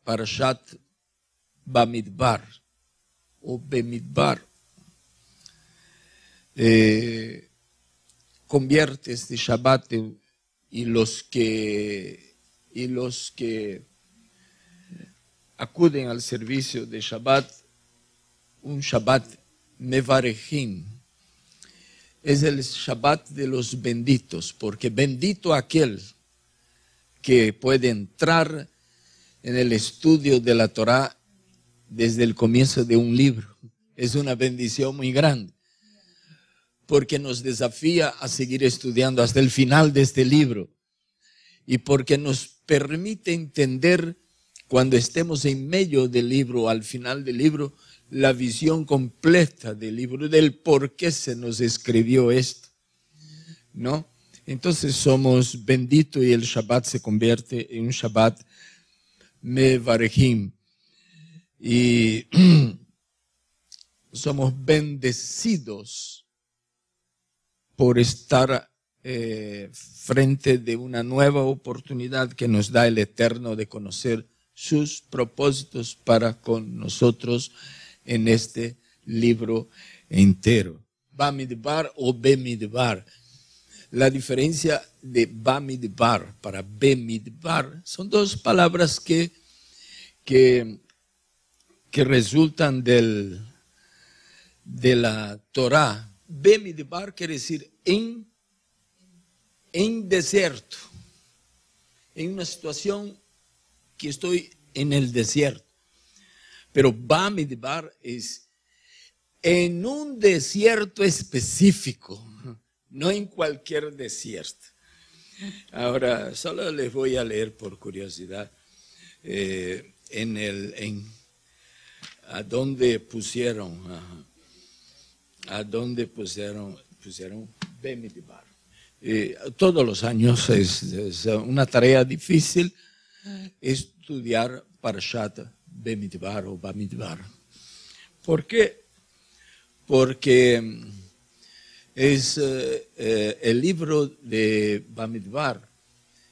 Parashat Bamidbar o Bemidbar. Convierte este Shabbat y los que acuden al servicio de Shabbat, un Shabbat Mevarejim. Es el Shabbat de los benditos, porque bendito aquel que puede entrar en el estudio de la Torá desde el comienzo de un libro. Es una bendición muy grande, porque nos desafía a seguir estudiando hasta el final de este libro y porque nos permite entender, cuando estemos en medio del libro, al final del libro, la visión completa del libro, del por qué se nos escribió esto, ¿no? Entonces somos benditos y el Shabbat se convierte en un Shabbat Mevarejim. Y somos bendecidos por estar frente de una nueva oportunidad que nos da el Eterno de conocer sus propósitos para con nosotros en este libro entero. Bamidbar o Bemidbar. La diferencia de Bamidbar para Bemidbar son dos palabras que resultan de la Torá. Bemidbar quiere decir en desierto, en una situación que estoy en el desierto. Pero Bamidbar es en un desierto específico, no en cualquier desierto. Ahora, solo les voy a leer por curiosidad a dónde pusieron Bemidbar. Todos los años es una tarea difícil estudiar Parashat Bemidbar o Bamidbar. ¿Por qué? Porque es el libro de Bamidbar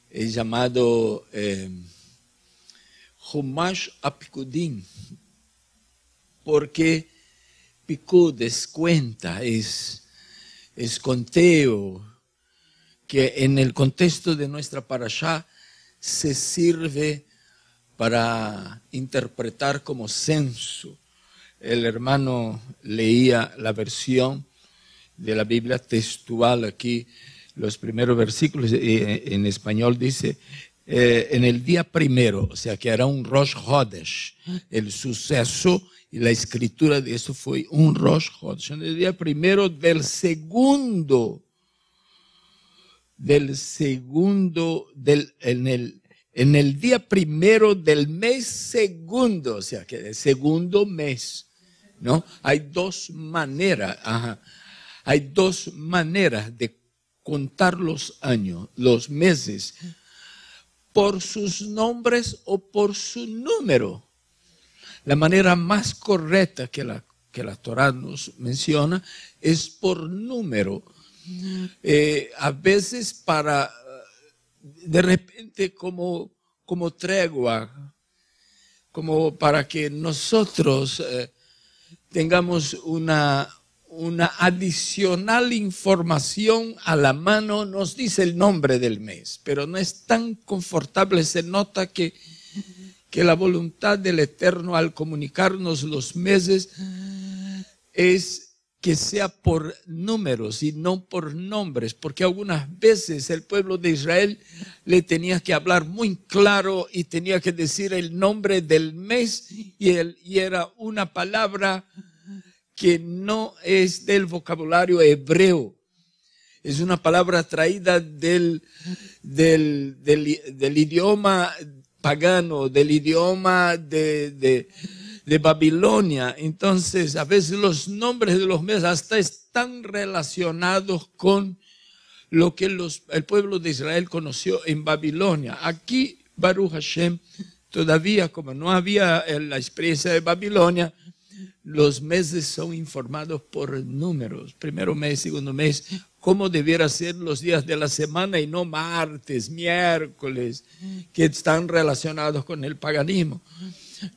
es llamado Humash Apikudim, porque Pikud es cuenta, es conteo, que en el contexto de nuestra parashá se sirve para interpretar como censo. El hermano leía la versión de la Biblia textual aquí, los primeros versículos, en español dice, en el día primero, o sea que era un Rosh Chodesh, el suceso y la escritura de eso fue un Rosh Chodesh, en el día primero en el día primero del mes segundo, o sea que el segundo mes, ¿no? Hay dos maneras de contar los años, los meses, por sus nombres o por su número. La manera más correcta que la Torá nos menciona es por número. A veces para, de repente como tregua, como para que nosotros tengamos una adicional información a la mano, nos dice el nombre del mes, pero no es tan confortable. Se nota que la voluntad del Eterno al comunicarnos los meses es que sea por números y no por nombres, porque algunas veces el pueblo de Israel le tenía que hablar muy claro y tenía que decir el nombre del mes y era una palabra que no es del vocabulario hebreo, es una palabra traída del idioma pagano, del idioma de Babilonia. Entonces, a veces los nombres de los meses hasta están relacionados con lo que el pueblo de Israel conoció en Babilonia. Aquí, Baruch Hashem, todavía como no había la experiencia de Babilonia, los meses son informados por números, primero mes, segundo mes, cómo debiera ser los días de la semana y no martes, miércoles, que están relacionados con el paganismo.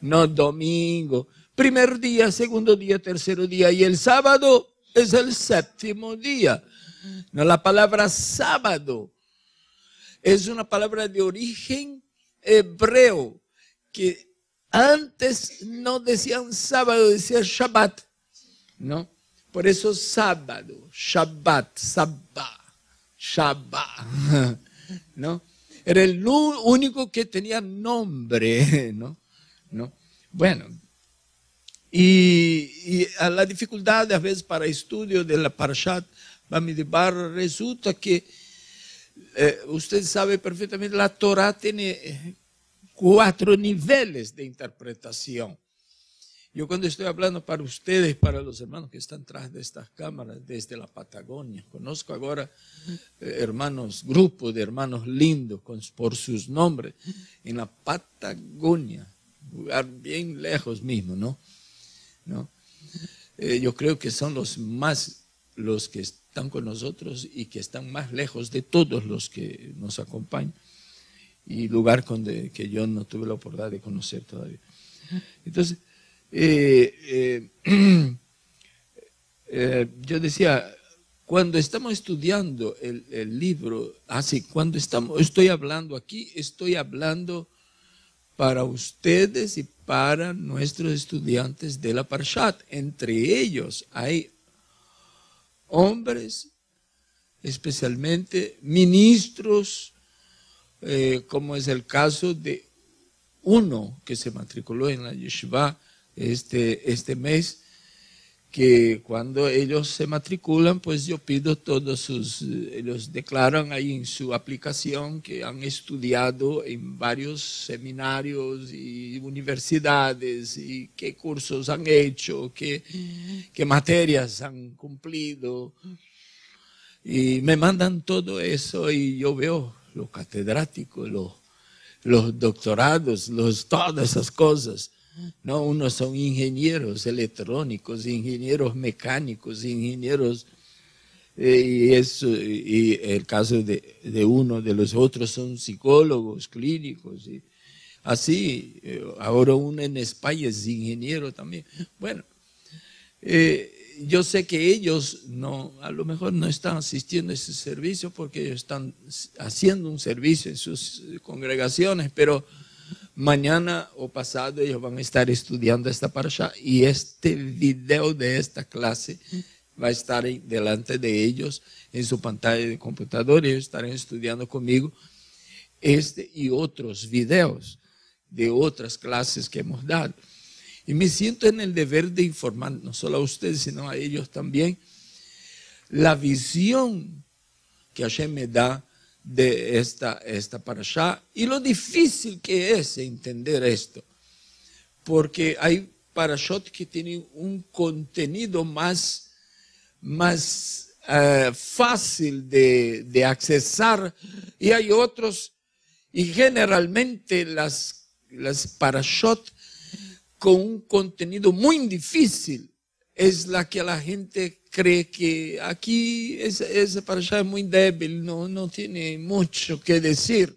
No domingo, primer día, segundo día, tercer día, y el sábado es el séptimo día. No, la palabra sábado es una palabra de origen hebreo, que antes no decían sábado, decían Shabbat, ¿no? Por eso sábado, Shabbat, Shabbat, ¿no? Era el único que tenía nombre, ¿no? Bueno, y a la dificultad a veces para estudio de la Parashat Bamidbar resulta que usted sabe perfectamente, la Torah tiene 4 niveles de interpretación. Yo cuando estoy hablando para ustedes, para los hermanos que están tras de estas cámaras, desde la Patagonia, conozco ahora hermanos, grupos de hermanos lindos por sus nombres, en la Patagonia, lugar bien lejos mismo, ¿no? Yo creo que son los que están con nosotros y que están más lejos de todos los que nos acompañan, y lugar que yo no tuve la oportunidad de conocer todavía. Entonces, yo decía, cuando estamos estudiando el libro, cuando estoy hablando aquí, estoy hablando para ustedes y para nuestros estudiantes de la Parshat. Entre ellos hay hombres, especialmente ministros, como es el caso de uno que se matriculó en la yeshiva este mes, que cuando ellos se matriculan, pues yo pido ellos declaran ahí en su aplicación que han estudiado en varios seminarios y universidades, y qué cursos han hecho, qué materias han cumplido, y me mandan todo eso, y yo veo los catedráticos, los doctorados, todas esas cosas. No, unos son ingenieros electrónicos, ingenieros mecánicos, ingenieros, y el caso de uno de los otros son psicólogos clínicos, y así. Ahora uno en España es ingeniero también. Bueno, yo sé que ellos a lo mejor no están asistiendo a ese servicio porque ellos están haciendo un servicio en sus congregaciones, pero mañana o pasado ellos van a estar estudiando esta parasha, y este video de esta clase va a estar delante de ellos en su pantalla de computador, y ellos estarán estudiando conmigo y otros videos de otras clases que hemos dado. Y me siento en el deber de informar, no solo a ustedes, sino a ellos también, la visión que Hashem me da de esta parashá, y lo difícil que es entender esto, porque hay parashot que tienen un contenido más fácil de accesar, y hay otros, y generalmente las parashot con un contenido muy difícil es la que la gente cree que aquí esa parashá es muy débil, no tiene mucho que decir.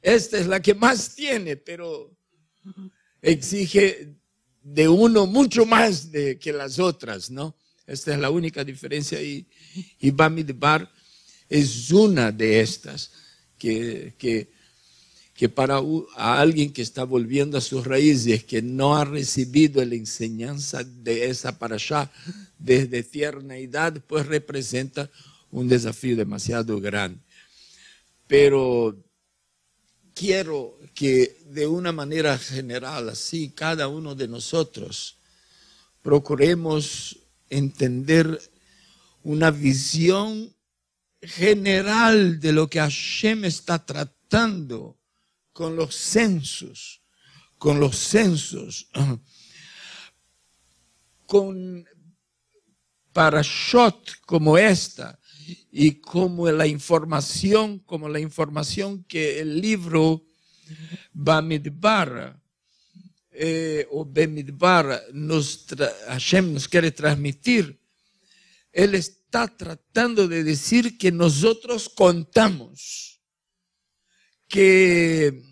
Esta es la que más tiene, pero exige de uno mucho más que las otras, ¿no? Esta es la única diferencia, y Bamidbar es una de estas que para a alguien que está volviendo a sus raíces, que no ha recibido la enseñanza de esa parashá desde tierna edad, pues representa un desafío demasiado grande. Pero quiero que de una manera general, así, cada uno de nosotros procuremos entender una visión general de lo que Hashem está tratando con los censos, con parashot como esta, y como la información que el libro Bamidbar o Bemidbar Hashem nos quiere transmitir, Él está tratando de decir que nosotros contamos, que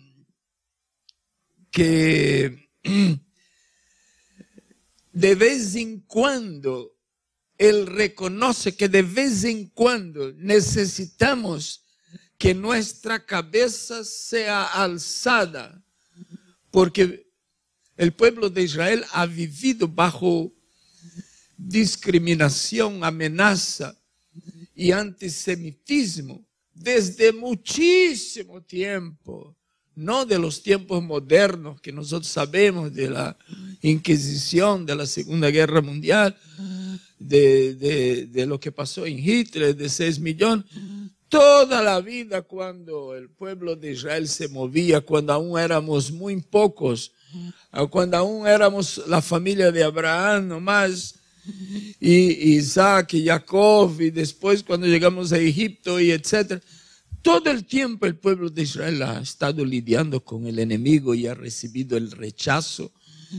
de vez en cuando Él reconoce que de vez en cuando necesitamos que nuestra cabeza sea alzada, porque el pueblo de Israel ha vivido bajo discriminación, amenaza y antisemitismo desde muchísimo tiempo, no de los tiempos modernos que nosotros sabemos, de la Inquisición, de la Segunda Guerra Mundial, de lo que pasó en Hitler, de 6 millones. Toda la vida cuando el pueblo de Israel se movía, cuando aún éramos muy pocos, cuando aún éramos la familia de Abraham nomás, y Isaac y Jacob, y después cuando llegamos a Egipto y etcétera. Todo el tiempo el pueblo de Israel ha estado lidiando con el enemigo y ha recibido el rechazo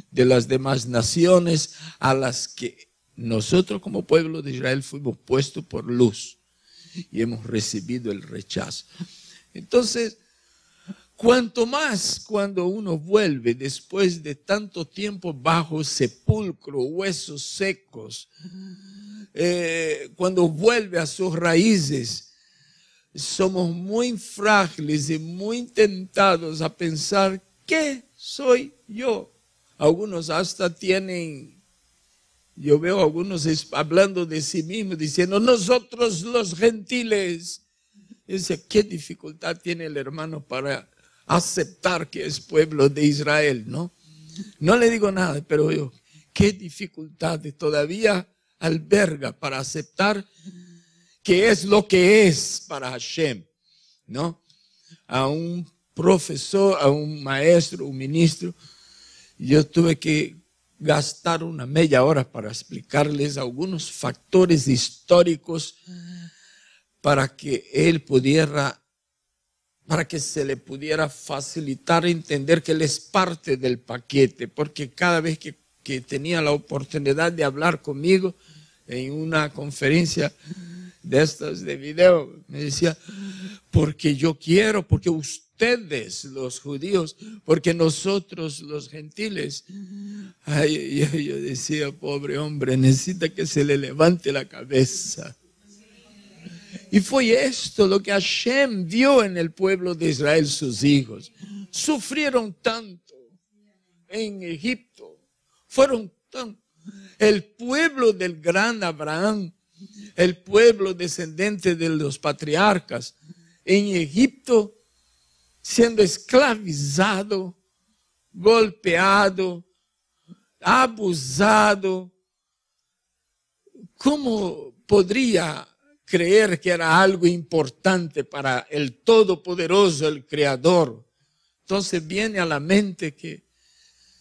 de las demás naciones a las que nosotros como pueblo de Israel fuimos puestos por luz. Y hemos recibido el rechazo. Entonces, cuanto más cuando uno vuelve después de tanto tiempo bajo sepulcro, huesos secos, cuando vuelve a sus raíces, somos muy frágiles y muy tentados a pensar, ¿qué soy yo? Algunos hasta tienen... Yo veo a algunos hablando de sí mismos, diciendo, nosotros los gentiles. Dice, ¿qué dificultad tiene el hermano para aceptar que es pueblo de Israel? No le digo nada, pero yo, ¿qué dificultad todavía alberga para aceptar que es lo que es para Hashem? ¿No? A un profesor, a un maestro, un ministro, yo tuve que gastar una media hora para explicarles algunos factores históricos para que él pudiera, para que se le pudiera facilitar entender que él es parte del paquete, porque cada vez que tenía la oportunidad de hablar conmigo en una conferencia de estas de video, me decía, porque yo quiero, porque ustedes los judíos, porque nosotros los gentiles. Ay, yo decía, pobre hombre, necesita que se le levante la cabeza. Y fue esto lo que Hashem vio en el pueblo de Israel, sus hijos. Sufrieron tanto en Egipto, fueron tan... El pueblo del gran Abraham, el pueblo descendiente de los patriarcas, en Egipto, siendo esclavizado, golpeado, abusado. ¿Cómo podría creer que era algo importante para el Todopoderoso, el Creador? Entonces viene a la mente que,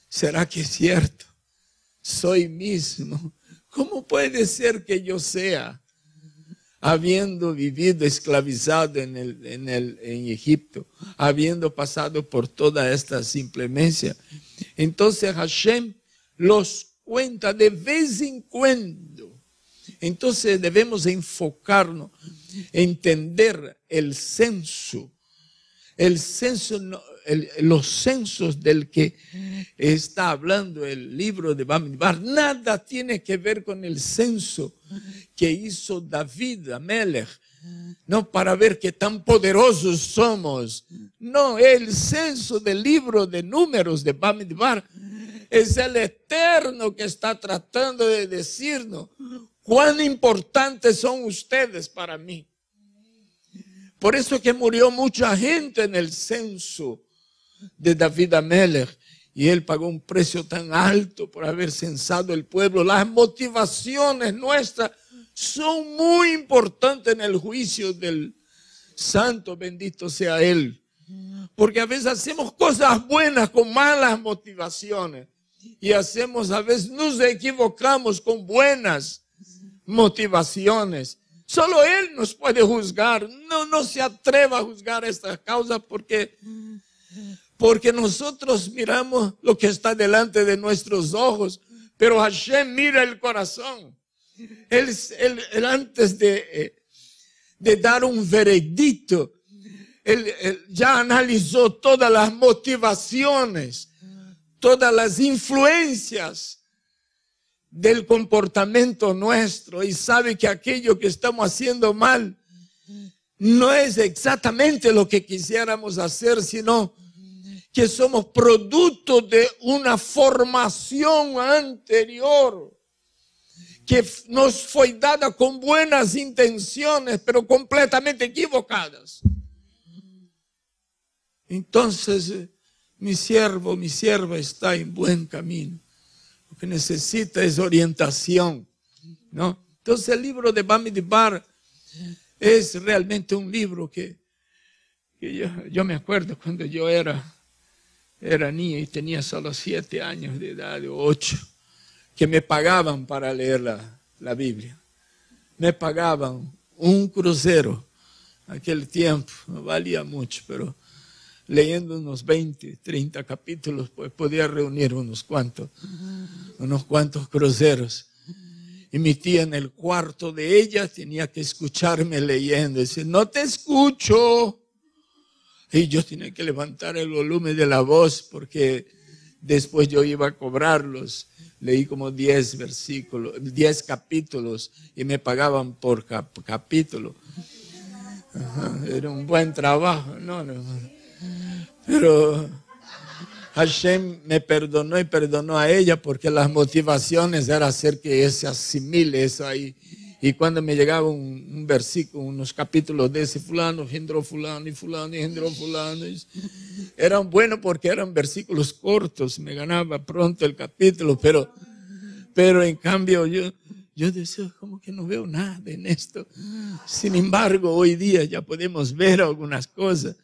¿será que es cierto? Soy mismo. ¿Cómo puede ser que yo sea, habiendo vivido esclavizado en Egipto, habiendo pasado por toda esta simplemencia? Entonces Hashem los cuenta de vez en cuando. Entonces debemos enfocarnos, entender el censo. Los censos del que está hablando el libro de Bamidbar, nada tiene que ver con el censo que hizo David, Amelech, no para ver qué tan poderosos somos. No, el censo del libro de Números de Bamidbar es el Eterno que está tratando de decirnos cuán importantes son ustedes para mí. Por eso que murió mucha gente en el censo de David Amelech, y él pagó un precio tan alto por haber censado el pueblo. Las motivaciones nuestras son muy importantes en el juicio del santo, bendito sea él, porque a veces hacemos cosas buenas con malas motivaciones, y a veces nos equivocamos con buenas motivaciones. Solo él nos puede juzgar. No se atreva a juzgar esta causa porque nosotros miramos lo que está delante de nuestros ojos, pero Hashem mira el corazón. Él antes de dar un veredicto, él ya analizó todas las motivaciones, todas las influencias del comportamiento nuestro y sabe que aquello que estamos haciendo mal no es exactamente lo que quisiéramos hacer, sino que somos producto de una formación anterior que nos fue dada con buenas intenciones, pero completamente equivocadas. Entonces, mi siervo, mi sierva está en buen camino. Lo que necesita es orientación, ¿no? Entonces, el libro de Bamidbar es realmente un libro que yo me acuerdo cuando yo era niño y tenía solo 7 años de edad, o 8, que me pagaban para leer la Biblia. Me pagaban un crucero. Aquel tiempo no valía mucho, pero leyendo unos 20, 30 capítulos, pues podía reunir unos cuantos cruceros. Y mi tía en el cuarto de ella tenía que escucharme leyendo. Dice, no te escucho. Y yo tenía que levantar el volumen de la voz porque después yo iba a cobrarlos. Leí como 10 capítulos y me pagaban por capítulo. Era un buen trabajo, no. Pero Hashem me perdonó y perdonó a ella porque las motivaciones eran hacer que se asimile eso ahí. Y cuando me llegaba un versículo, unos capítulos de ese fulano, engendró fulano y fulano y engendró fulano. Eran buenos porque eran versículos cortos, me ganaba pronto el capítulo, pero en cambio yo decía, como que no veo nada en esto. Sin embargo, hoy día ya podemos ver algunas cosas,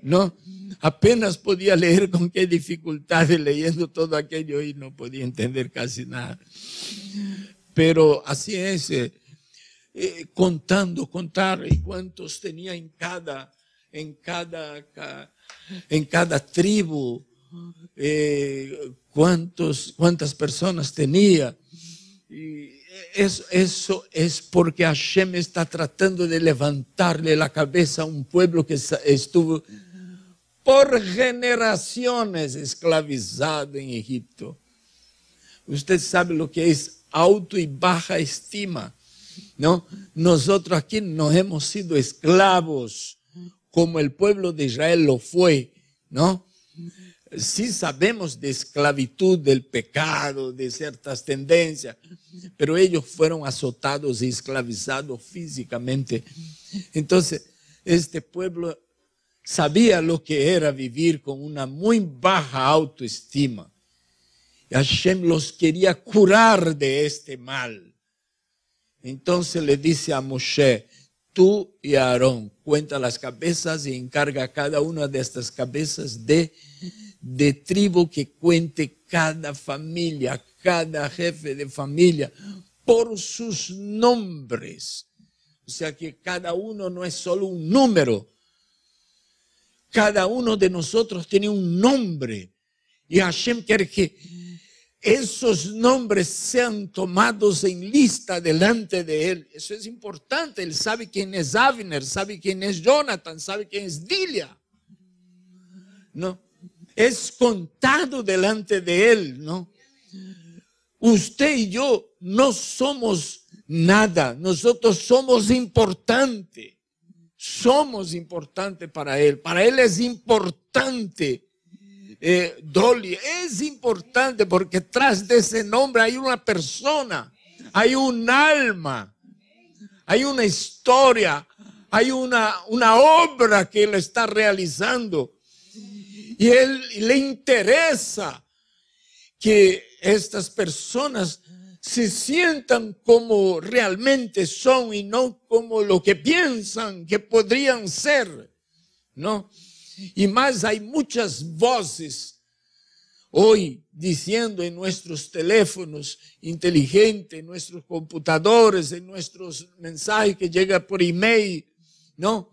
¿no? Apenas podía leer con qué dificultades leyendo todo aquello y no podía entender casi nada. Pero así es, contar y cuántos tenía en cada tribu, cuántas personas tenía. Y eso es porque Hashem está tratando de levantarle la cabeza a un pueblo que estuvo por generaciones esclavizado en Egipto. Usted sabe lo que es auto y baja estima, ¿no? Nosotros aquí no hemos sido esclavos como el pueblo de Israel lo fue, ¿no? Sí sabemos de esclavitud, del pecado, de ciertas tendencias, pero ellos fueron azotados y esclavizados físicamente. Entonces, este pueblo sabía lo que era vivir con una muy baja autoestima. Y Hashem los quería curar de este mal. Entonces le dice a Moshe, tú y Aarón, cuenta las cabezas y encarga a cada una de estas cabezas de tribu que cuente cada familia, cada jefe de familia, por sus nombres. O sea que cada uno no es solo un número. Cada uno de nosotros tiene un nombre. Y Hashem quiere que esos nombres sean tomados en lista delante de Él. Eso es importante. Él sabe quién es Avner, sabe quién es Jonathan, sabe quién es Dilia. ¿No? Es contado delante de Él, ¿no? Usted y yo no somos nada. Nosotros somos importantes. Somos importantes para Él. Para Él es importante. Dolly, es importante porque tras de ese nombre hay una persona, hay un alma, hay una historia, hay una obra que Él está realizando. Y Él le interesa que estas personas se sientan como realmente son y no como lo que piensan que podrían ser, ¿no? Y más, hay muchas voces hoy diciendo en nuestros teléfonos inteligentes, en nuestros computadores, en nuestros mensajes que llegan por email, ¿no?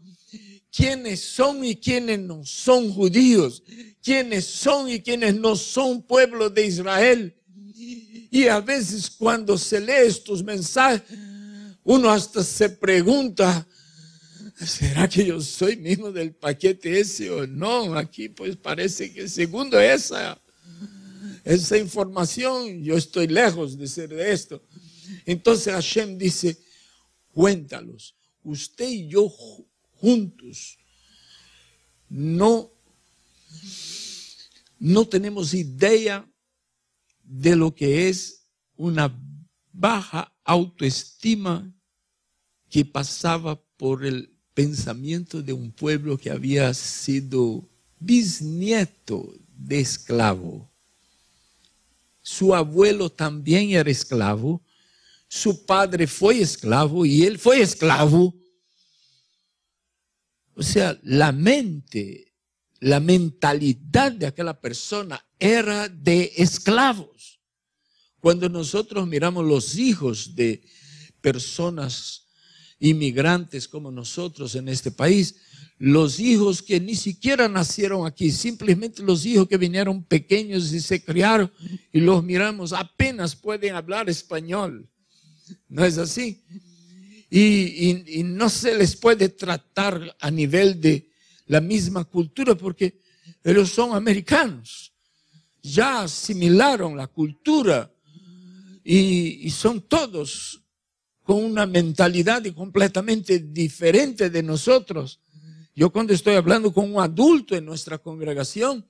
Quiénes son y quiénes no son judíos, quiénes son y quiénes no son pueblo de Israel. Y a veces cuando se lee estos mensajes, uno hasta se pregunta, ¿será que yo soy mismo del paquete ese o no? Aquí pues parece que segundo esa información, yo estoy lejos de ser de esto. Entonces Hashem dice, cuéntalos, usted y yo juntos no tenemos idea de lo que es una baja autoestima que pasaba por el pensamiento de un pueblo que había sido bisnieto de esclavo. Su abuelo también era esclavo, su padre fue esclavo y él fue esclavo. O sea, la mentalidad de aquella persona era de esclavos. Cuando nosotros miramos los hijos de personas inmigrantes como nosotros en este país, los hijos que ni siquiera nacieron aquí, simplemente los hijos que vinieron pequeños y se criaron y los miramos, apenas pueden hablar español. ¿No es así? Y no se les puede tratar a nivel de la misma cultura porque ellos son americanos. Ya asimilaron la cultura y son todos con una mentalidad completamente diferente de nosotros. Yo cuando estoy hablando con un adulto en nuestra congregación,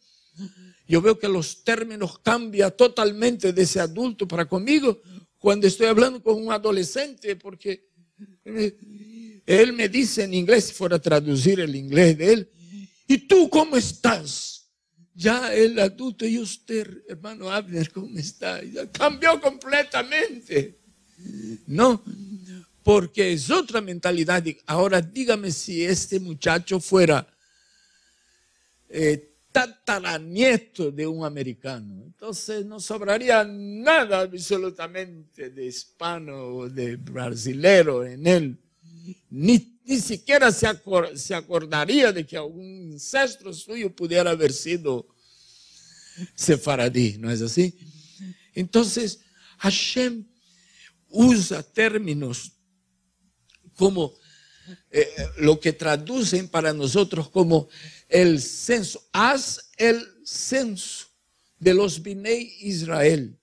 yo veo que los términos cambian totalmente de ese adulto para conmigo cuando estoy hablando con un adolescente, porque él me dice en inglés, si fuera a traducir el inglés de él, ¿y tú cómo estás? Ya el adulto, y usted, hermano Abner, ¿cómo está? Ya cambió completamente. No, porque es otra mentalidad. Ahora dígame si este muchacho fuera tataranieto de un americano. Entonces no sobraría nada absolutamente de hispano o de brasilero en él. Ni siquiera se acordaría de que algún ancestro suyo pudiera haber sido sefaradí, ¿no es así? Entonces Hashem usa términos como lo que traducen para nosotros como el censo. Haz el censo de los Binei Israel.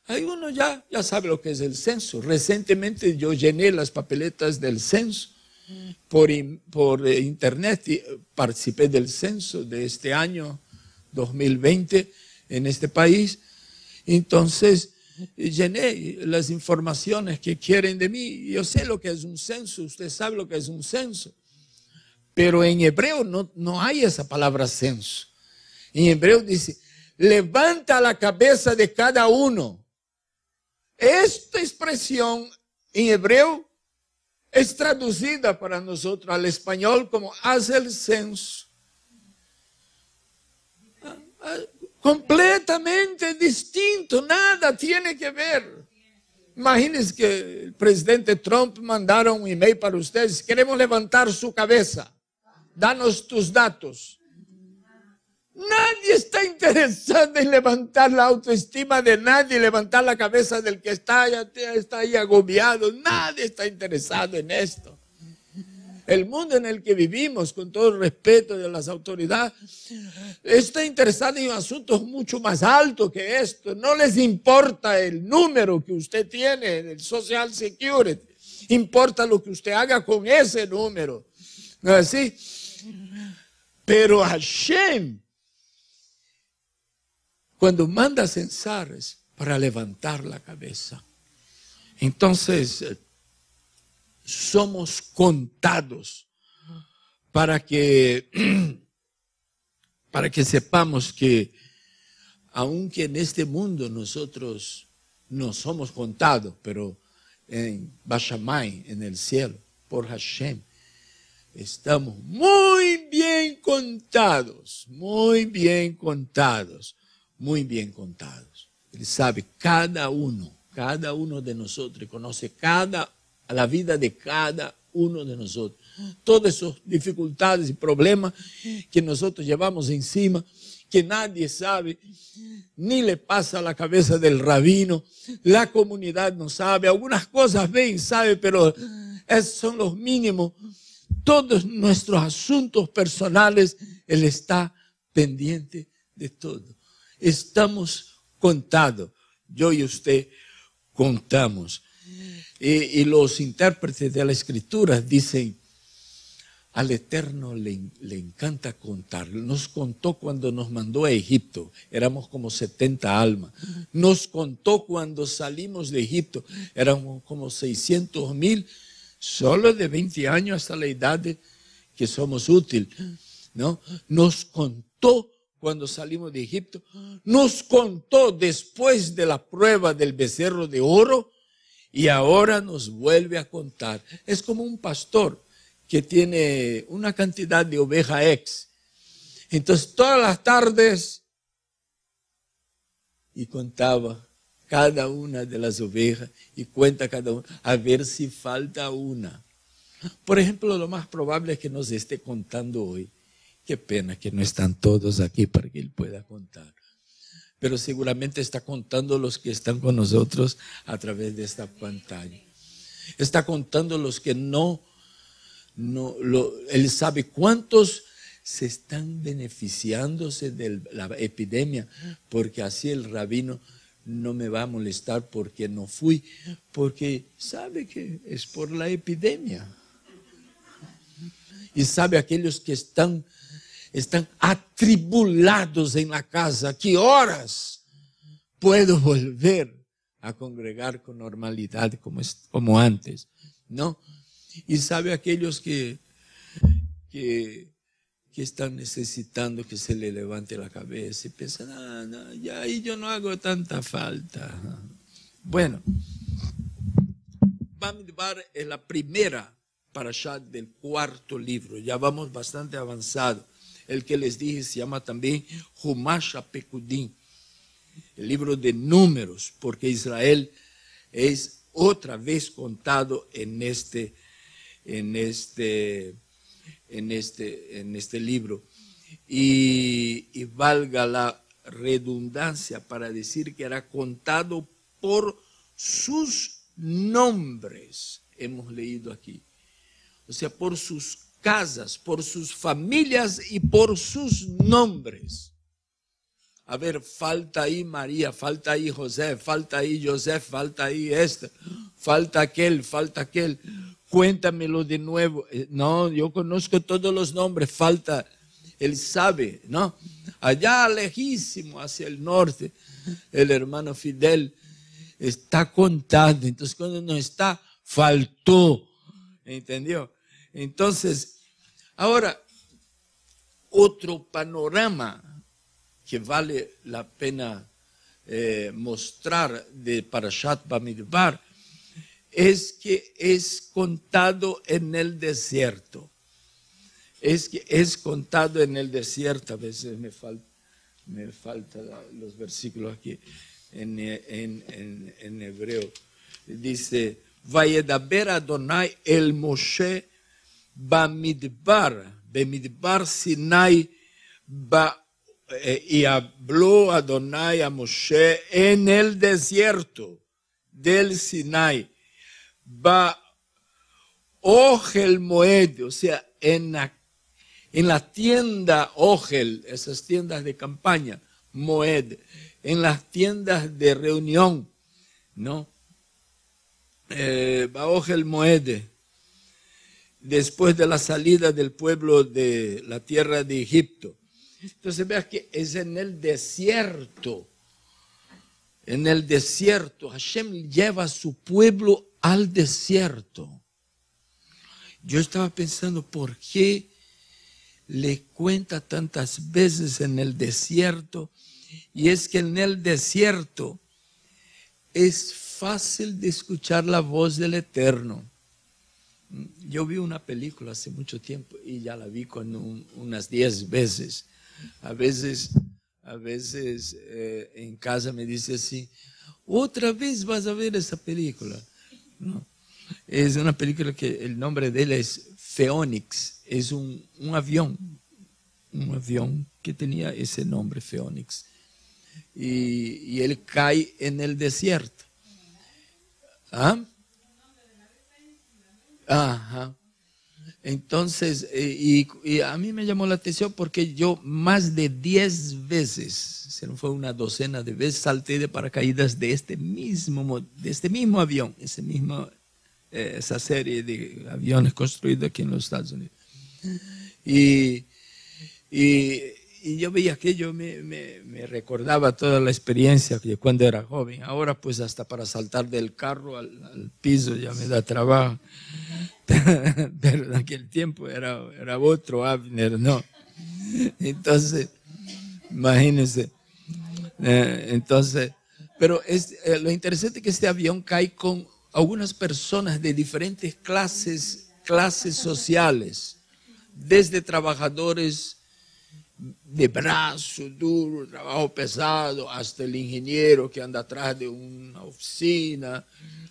Ahí uno ya sabe lo que es el censo. Recientemente yo llené las papeletas del censo por internet y participé del censo de este año 2020 en este país. Entonces llené las informaciones que quieren de mí. Yo sé lo que es un censo, usted sabe lo que es un censo. Pero en hebreo no hay esa palabra censo. En hebreo dice, levanta la cabeza de cada uno. Esta expresión en hebreo es traducida para nosotros al español como haz el censo. Completamente distinto, nada tiene que ver. Imagínense que el presidente Trump mandara un email para ustedes, queremos levantar su cabeza, danos tus datos. Nadie está interesado en levantar la autoestima de nadie, levantar la cabeza del que está ahí agobiado. Nadie está interesado en esto. El mundo en el que vivimos, con todo el respeto de las autoridades, está interesado en asuntos mucho más altos que esto. No les importa el número que usted tiene en el Social Security. Importa lo que usted haga con ese número. ¿No es así? Pero Hashem, cuando manda censar es para levantar la cabeza. Entonces, somos contados para que sepamos que aunque en este mundo nosotros no somos contados, pero en Bashamay, en el cielo, por Hashem, estamos muy bien contados, muy bien contados, muy bien contados. Él sabe cada uno de nosotros, conoce la vida de cada uno de nosotros. Todas esas dificultades y problemas que nosotros llevamos encima, que nadie sabe, ni le pasa a la cabeza del rabino, la comunidad no sabe, algunas cosas ven, sabe, pero esos son los mínimos. Todos nuestros asuntos personales, Él está pendiente de todo. Estamos contados, yo y usted contamos. Y los intérpretes de la Escritura dicen, al Eterno le encanta contar. Nos contó cuando nos mandó a Egipto, éramos como 70 almas. Nos contó cuando salimos de Egipto, éramos como 600,000, solo de 20 años hasta la edad que somos útiles, ¿no? Nos contó cuando salimos de Egipto, nos contó después de la prueba del becerro de oro y ahora nos vuelve a contar. Es como un pastor que tiene una cantidad de ovejas ex. Entonces todas las tardes y contaba cada una de las ovejas y cuenta cada una a ver si falta una. Por ejemplo, lo más probable es que nos esté contando hoy. Qué pena que no están todos aquí para que él pueda contar. Pero seguramente está contando los que están con nosotros a través de esta pantalla. Está contando los que él sabe cuántos se están beneficiándose de la epidemia, porque así el rabino no me va a molestar porque no fui, porque sabe que es por la epidemia. Y sabe aquellos que están atribulados en la casa, ¿qué horas puedo volver a congregar con normalidad como antes? ¿No? Y sabe aquellos que están necesitando que se le levante la cabeza y piensan, no, ya ahí yo no hago tanta falta. Bueno, Bamidbar es la primera parashá del cuarto libro, ya vamos bastante avanzado. El que les dije se llama también Humash HaPekudim, el libro de números, porque Israel es otra vez contado en este libro. Y valga la redundancia para decir que era contado por sus nombres, hemos leído aquí. O sea, por sus casas, por sus familias y por sus nombres. A ver, falta ahí María, falta ahí José, falta ahí José, falta ahí Esther, falta aquel. Cuéntamelo de nuevo. No, yo conozco todos los nombres, falta, él sabe, ¿no? Allá lejísimo, hacia el norte, el hermano Fidel está contando. Entonces, cuando no está, faltó. ¿Entendió? Entonces, ahora, otro panorama que vale la pena mostrar de Parashat Bamidbar es que es contado en el desierto. Es contado en el desierto. A veces me falta los versículos aquí en hebreo. Dice, Vayedaber Adonai el Moshe Bamidbar Sinai y habló Adonai a Moshe en el desierto del Sinai. Ohel Moed, o sea, en la tienda Ohel, esas tiendas de campaña, Moed, en las tiendas de reunión, ¿no? Ohel Moed, después de la salida del pueblo de la tierra de Egipto. Entonces vea que es en el desierto. En el desierto, Hashem lleva a su pueblo al desierto. Yo estaba pensando, ¿por qué le cuenta tantas veces en el desierto? Y es que en el desierto es fácil de escuchar la voz del Eterno. Yo vi una película hace mucho tiempo y ya la vi con unas 10 veces. A veces en casa me dice así, otra vez vas a ver esa película. No, es una película que el nombre de él es Phoenix, es un avión un avión que tenía ese nombre, Phoenix. Y él cae en el desierto. ¿Ah? Ajá. Entonces, y a mí me llamó la atención porque yo más de 10 veces, se no fue una docena de veces, salté de paracaídas de este mismo avión, esa serie de aviones construidos aquí en los Estados Unidos. Y yo veía aquello, me recordaba toda la experiencia que cuando era joven. Ahora pues hasta para saltar del carro al piso ya me da trabajo. Pero en aquel tiempo era otro Abner, ¿no? Entonces, imagínense. Pero lo interesante es que este avión cae con algunas personas de diferentes clases sociales, desde trabajadores de brazo duro, trabajo pesado, hasta el ingeniero que anda atrás de una oficina,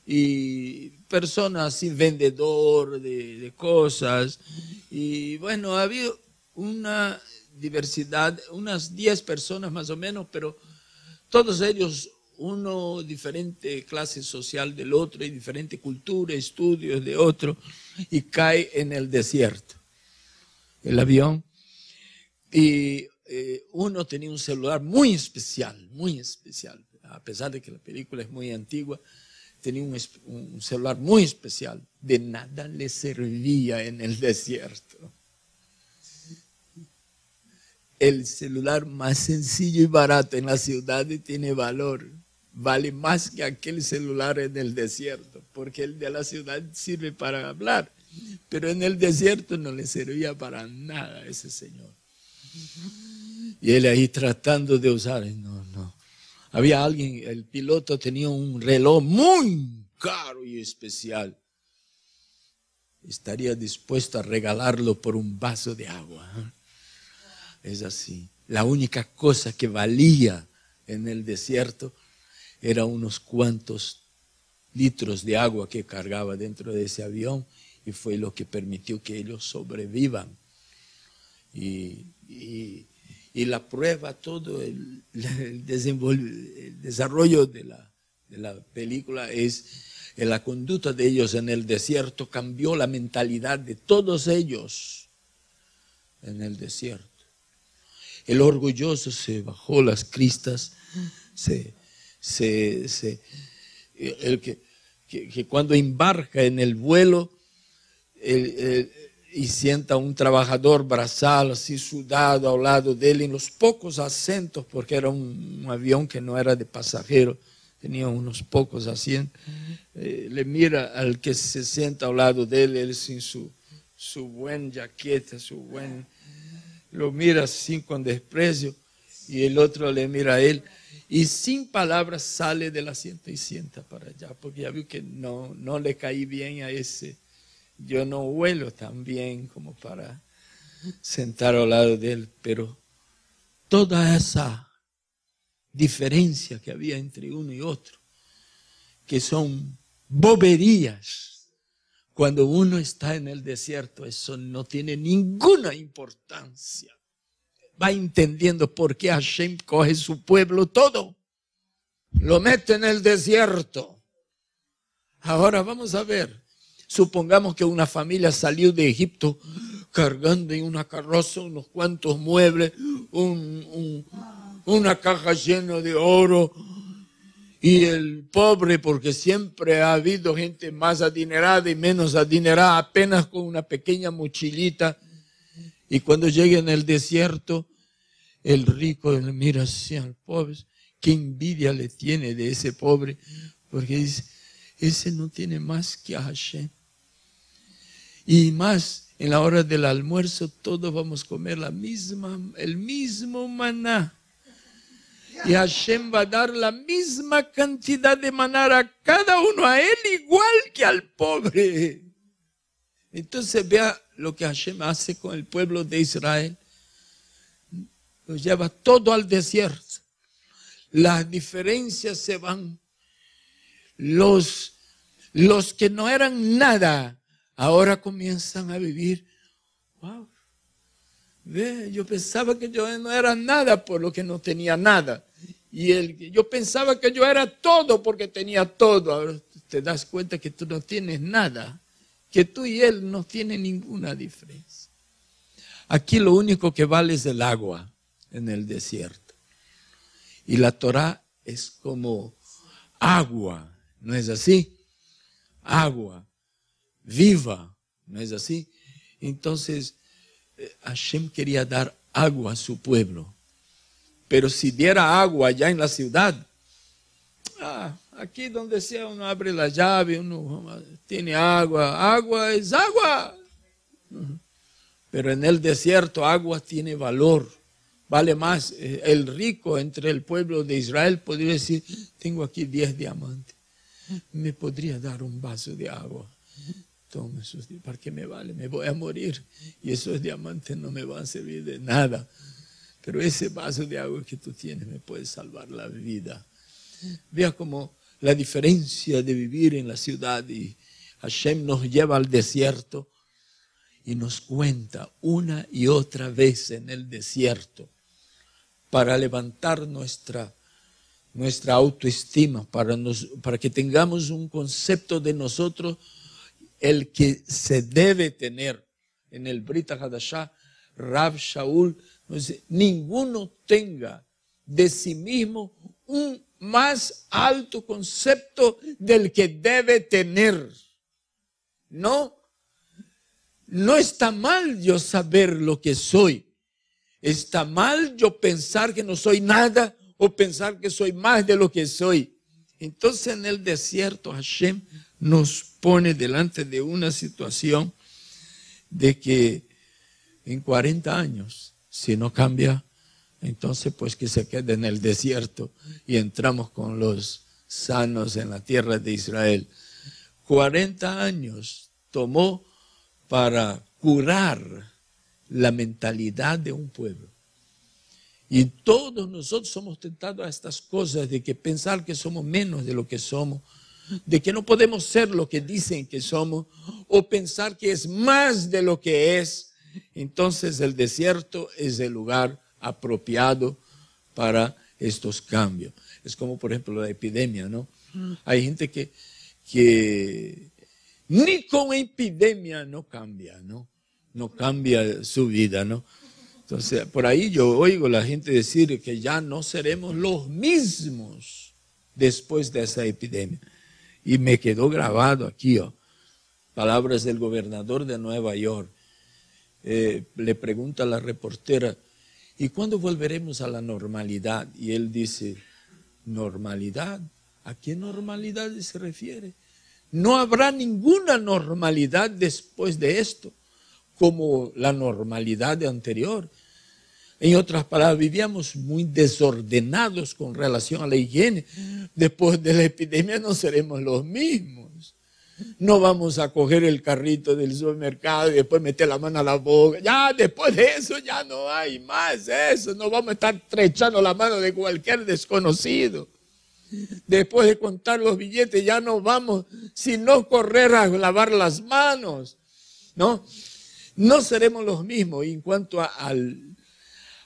y personas así, vendedor de cosas. Y bueno, había una diversidad, unas 10 personas más o menos, pero todos ellos, uno diferente clase social del otro, y diferente cultura, estudios de otro, y cae en el desierto el avión. Y uno tenía un celular muy especial, a pesar de que la película es muy antigua, tenía un celular muy especial, de nada le servía en el desierto. El celular más sencillo y barato en la ciudad tiene valor, vale más que aquel celular en el desierto, porque el de la ciudad sirve para hablar, pero en el desierto no le servía para nada a ese señor. Y él ahí tratando de usar, no. Había alguien, el piloto tenía un reloj muy caro y especial. Estaría dispuesto a regalarlo por un vaso de agua. Es así. La única cosa que valía en el desierto era unos cuantos litros de agua que cargaba dentro de ese avión, y fue lo que permitió que ellos sobrevivan. Y la prueba, todo el desarrollo de la película es la conducta de ellos en el desierto. Cambió la mentalidad de todos ellos en el desierto. El orgulloso se bajó las cristas, el que cuando embarca en el vuelo y sienta un trabajador brazal así sudado al lado de él en los pocos asientos, porque era un avión que no era de pasajeros, tenía unos pocos asientos, le mira al que se sienta al lado de él sin su buen jaqueta, lo mira así con desprecio, y el otro le mira a él y sin palabras sale del asiento y sienta para allá, porque ya vio que no le caí bien a ese. Yo no huelo tan bien como para sentar al lado de él, pero toda esa diferencia que había entre uno y otro, que son boberías, cuando uno está en el desierto, eso no tiene ninguna importancia. Va entendiendo por qué Hashem coge su pueblo todo, lo mete en el desierto. Ahora vamos a ver. Supongamos que una familia salió de Egipto cargando en una carroza unos cuantos muebles, una caja llena de oro, y el pobre, porque siempre ha habido gente más adinerada y menos adinerada, apenas con una pequeña mochilita, y cuando llega en el desierto, el rico le mira así al pobre, qué envidia le tiene de ese pobre, porque dice, ese no tiene más que a Hashem. Y más, en la hora del almuerzo todos vamos a comer el mismo maná. Y Hashem va a dar la misma cantidad de maná a cada uno, a él igual que al pobre. Entonces vea lo que Hashem hace con el pueblo de Israel. Los lleva todo al desierto. Las diferencias se van. Los que no eran nada, ahora comienzan a vivir. Wow. ¿Ve? Yo pensaba que yo no era nada por lo que no tenía nada. Y yo pensaba que yo era todo porque tenía todo. Ahora te das cuenta que tú no tienes nada, que tú y él no tienen ninguna diferencia. Aquí lo único que vale es el agua en el desierto. Y la Torá es como agua, ¿no es así? Agua viva, ¿no es así? Entonces, Hashem quería dar agua a su pueblo. Pero si diera agua allá en la ciudad, aquí donde sea uno abre la llave, uno tiene agua, agua es agua. Pero en el desierto agua tiene valor, vale más. El rico entre el pueblo de Israel podría decir, tengo aquí 10 diamantes, ¿me podría dar un vaso de agua? Tome esos, ¿para qué me vale? Me voy a morir y esos diamantes no me van a servir de nada. Pero ese vaso de agua que tú tienes me puede salvar la vida. Vea como la diferencia de vivir en la ciudad, y Hashem nos lleva al desierto y nos cuenta una y otra vez en el desierto para levantar nuestra autoestima, para que tengamos un concepto de nosotros, el que se debe tener. En el Brit Hadashah, Rav Shaul nos dice, ninguno tenga de sí mismo un más alto concepto del que debe tener. No está mal yo saber lo que soy. Está mal yo pensar que no soy nada o pensar que soy más de lo que soy. Entonces en el desierto Hashem nos pone delante de una situación de que en 40 años, si no cambia, entonces pues que se quede en el desierto y entramos con los sanos en la tierra de Israel. 40 años tomó para curar la mentalidad de un pueblo. Y todos nosotros somos tentados a estas cosas, de que pensar que somos menos de lo que somos, de que no podemos ser lo que dicen que somos, o pensar que es más de lo que es. Entonces el desierto es el lugar apropiado para estos cambios. Es como por ejemplo la epidemia, ¿no? Hay gente que ni con epidemia no cambia, ¿no? No cambia su vida, ¿no? Entonces, por ahí yo oigo a la gente decir que ya no seremos los mismos después de esa epidemia. Y me quedó grabado aquí, palabras del gobernador de Nueva York. Le pregunta a la reportera, ¿y cuándo volveremos a la normalidad? Y él dice, ¿normalidad? ¿A qué normalidad se refiere? No habrá ninguna normalidad después de esto, como la normalidad anterior. En otras palabras, vivíamos muy desordenados con relación a la higiene. Después de la epidemia no seremos los mismos. No vamos a coger el carrito del supermercado y después meter la mano a la boca. Ya después de eso ya no hay más eso. No vamos a estar estrechando la mano de cualquier desconocido. Después de contar los billetes ya no vamos, sino correr a lavar las manos. No seremos los mismos. Y en cuanto al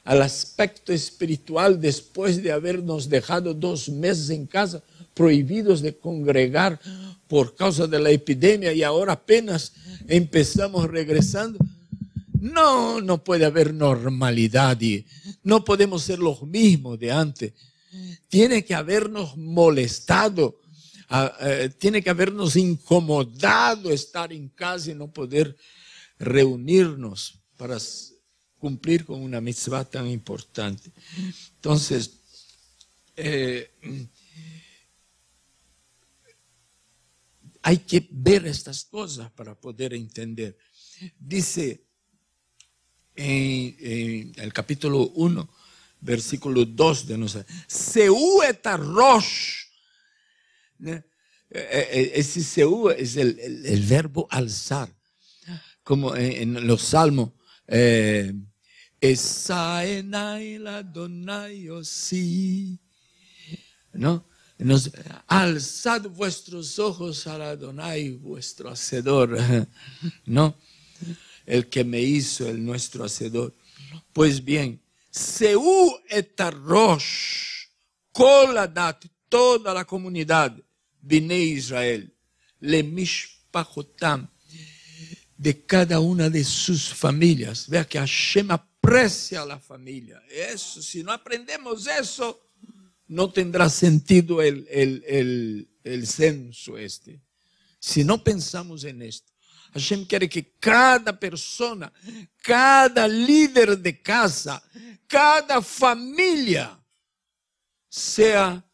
aspecto espiritual, después de habernos dejado 2 meses en casa, prohibidos de congregar por causa de la epidemia, y ahora apenas empezamos regresando, no puede haber normalidad y no podemos ser los mismos de antes. Tiene que habernos molestado, tiene que habernos incomodado estar en casa y no poder reunirnos para cumplir con una mitzvah tan importante. Entonces, hay que ver estas cosas para poder entender. Dice en el capítulo 1, versículo 2 de nosotros, Seu et Rosh. Ese Seu es el verbo alzar, como en los salmos. Esaenai Adonai Osi, ¿no? Alzad vuestros ojos al Adonai, vuestro hacedor, ¿no? El que me hizo, el nuestro hacedor. Pues bien, Seú et Rosh, Coladat, toda la comunidad, Bnei Israel, le mishpachotam, de cada una de sus familias. Vea que Hashem aprecia a la familia. Eso, si no aprendemos eso, no tendrá sentido el censo este. Si no pensamos en esto. Hashem quiere que cada persona, cada líder de casa, cada familia sea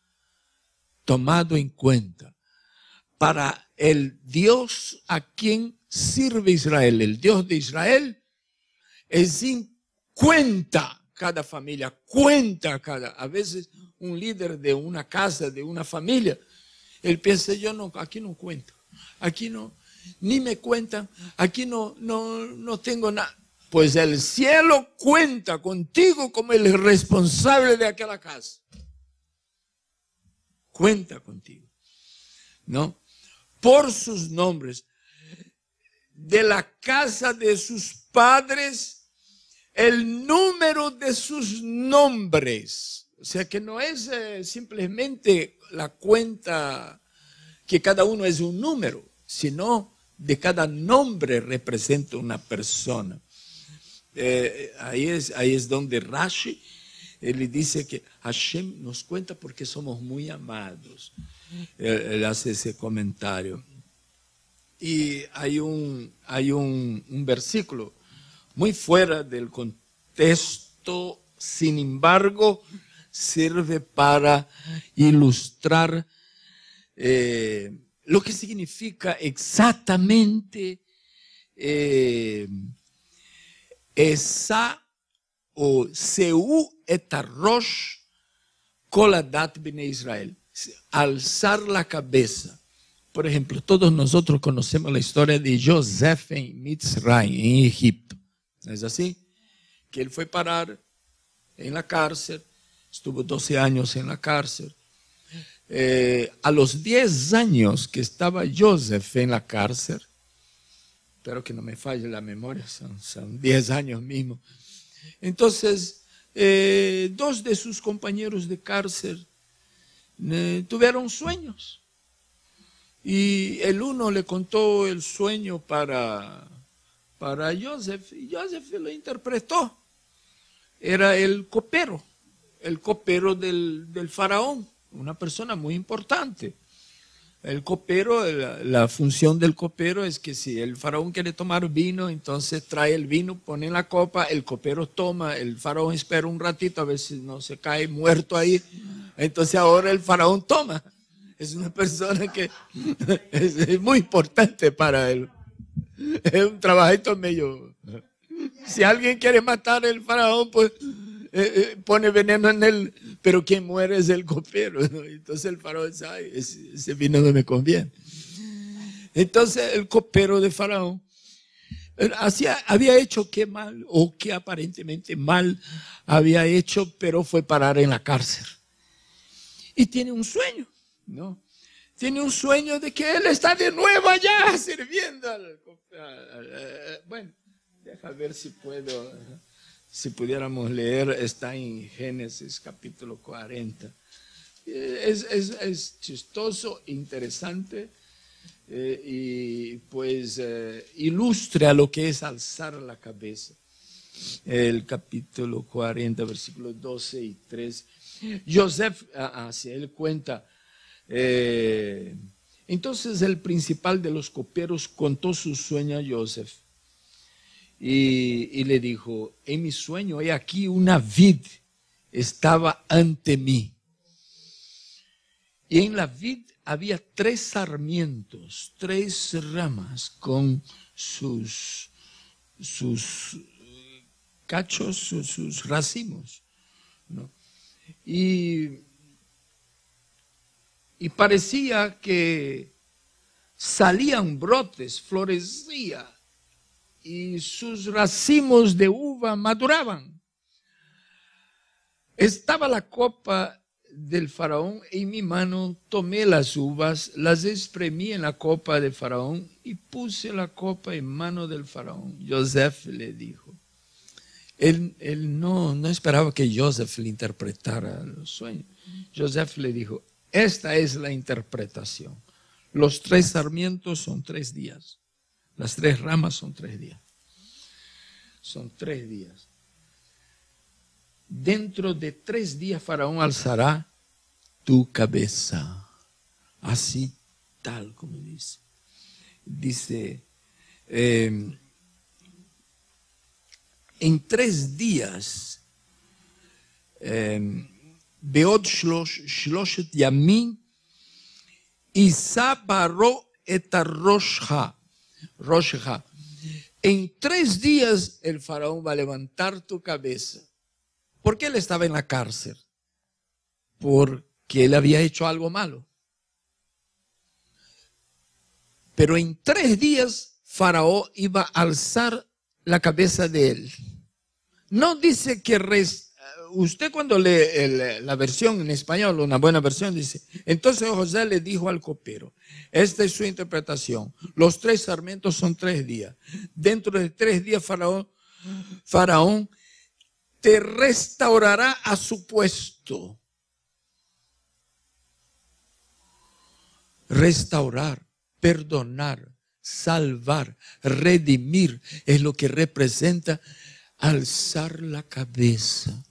tomado en cuenta para el Dios a quien sirve Israel. El Dios de Israel es cuenta cada familia, cuenta cada. A veces un líder de una casa, de una familia, él piensa, yo no, aquí no cuento, aquí no, ni me cuentan, aquí no tengo nada. Pues el cielo cuenta contigo como el responsable de aquella casa. Cuenta contigo, ¿no? Por sus nombres, de la casa de sus padres, el número de sus nombres. O sea que no es simplemente la cuenta que cada uno es un número, sino de cada nombre representa una persona. Ahí es donde Rashi, él dice que Hashem nos cuenta porque somos muy amados. Él hace ese comentario. Y hay un versículo muy fuera del contexto, sin embargo, sirve para ilustrar lo que significa exactamente esa o Seú et Rosh Coladat Bnei Israel, alzar la cabeza. Por ejemplo, todos nosotros conocemos la historia de Joseph en Mitzrayim, en Egipto. ¿No es así? Que él fue parar en la cárcel, estuvo 12 años en la cárcel. A los 10 años que estaba Joseph en la cárcel, espero que no me falle la memoria, son 10 años mismo. Entonces, 2 de sus compañeros de cárcel tuvieron sueños. Y el uno le contó el sueño para Joseph, y Joseph lo interpretó. Era el copero del faraón, una persona muy importante. El copero, la función del copero es que si el faraón quiere tomar vino, entonces trae el vino, pone en la copa, el copero toma, el faraón espera un ratito a ver si no se cae muerto ahí, entonces ahora el faraón toma. Es una persona que es muy importante para él. Es un trabajito medio. Si alguien quiere matar al faraón, pues pone veneno en él, pero quien muere es el copero, ¿no? Entonces el faraón dice, ay, ese vino no me conviene. Entonces el copero de faraón había hecho qué mal, o qué aparentemente mal había hecho, pero fue parar en la cárcel. Y tiene un sueño, ¿no? Tiene un sueño de que él está de nuevo allá sirviendo bueno, deja ver si pudiéramos leer, está en Génesis capítulo 40. Es chistoso, interesante, y pues ilustra lo que es alzar la cabeza. El capítulo 40, versículos 12 y 13. Joseph, él cuenta, entonces el principal de los coperos contó su sueño a Joseph y le dijo, en mi sueño he aquí una vid estaba ante mí, y en la vid había 3 sarmientos, 3 ramas con sus cachos, sus racimos, ¿no? Y parecía que salían brotes, florecía, y sus racimos de uva maduraban. Estaba la copa del faraón en mi mano, tomé las uvas, las exprimí en la copa de faraón y puse la copa en mano del faraón. Joseph le dijo, Él no esperaba que Joseph le interpretara los sueños. Joseph le dijo, esta es la interpretación. Los 3 sarmientos son 3 días. Las 3 ramas son 3 días. Son 3 días. Dentro de 3 días Faraón alzará tu cabeza. Así tal como dice. Dice, en 3 días, Beod Shloshet Yamin, Isa Baró et Roshja. En 3 días el faraón va a levantar tu cabeza. ¿Por qué él estaba en la cárcel? Porque él había hecho algo malo. Pero en 3 días Faraón iba a alzar la cabeza de él. No dice que usted cuando lee la versión en español, una buena versión, dice, entonces José le dijo al copero, esta es su interpretación, los 3 sarmientos son 3 días. Dentro de 3 días Faraón te restaurará a su puesto. Restaurar, perdonar, salvar, redimir es lo que representa alzar la cabeza.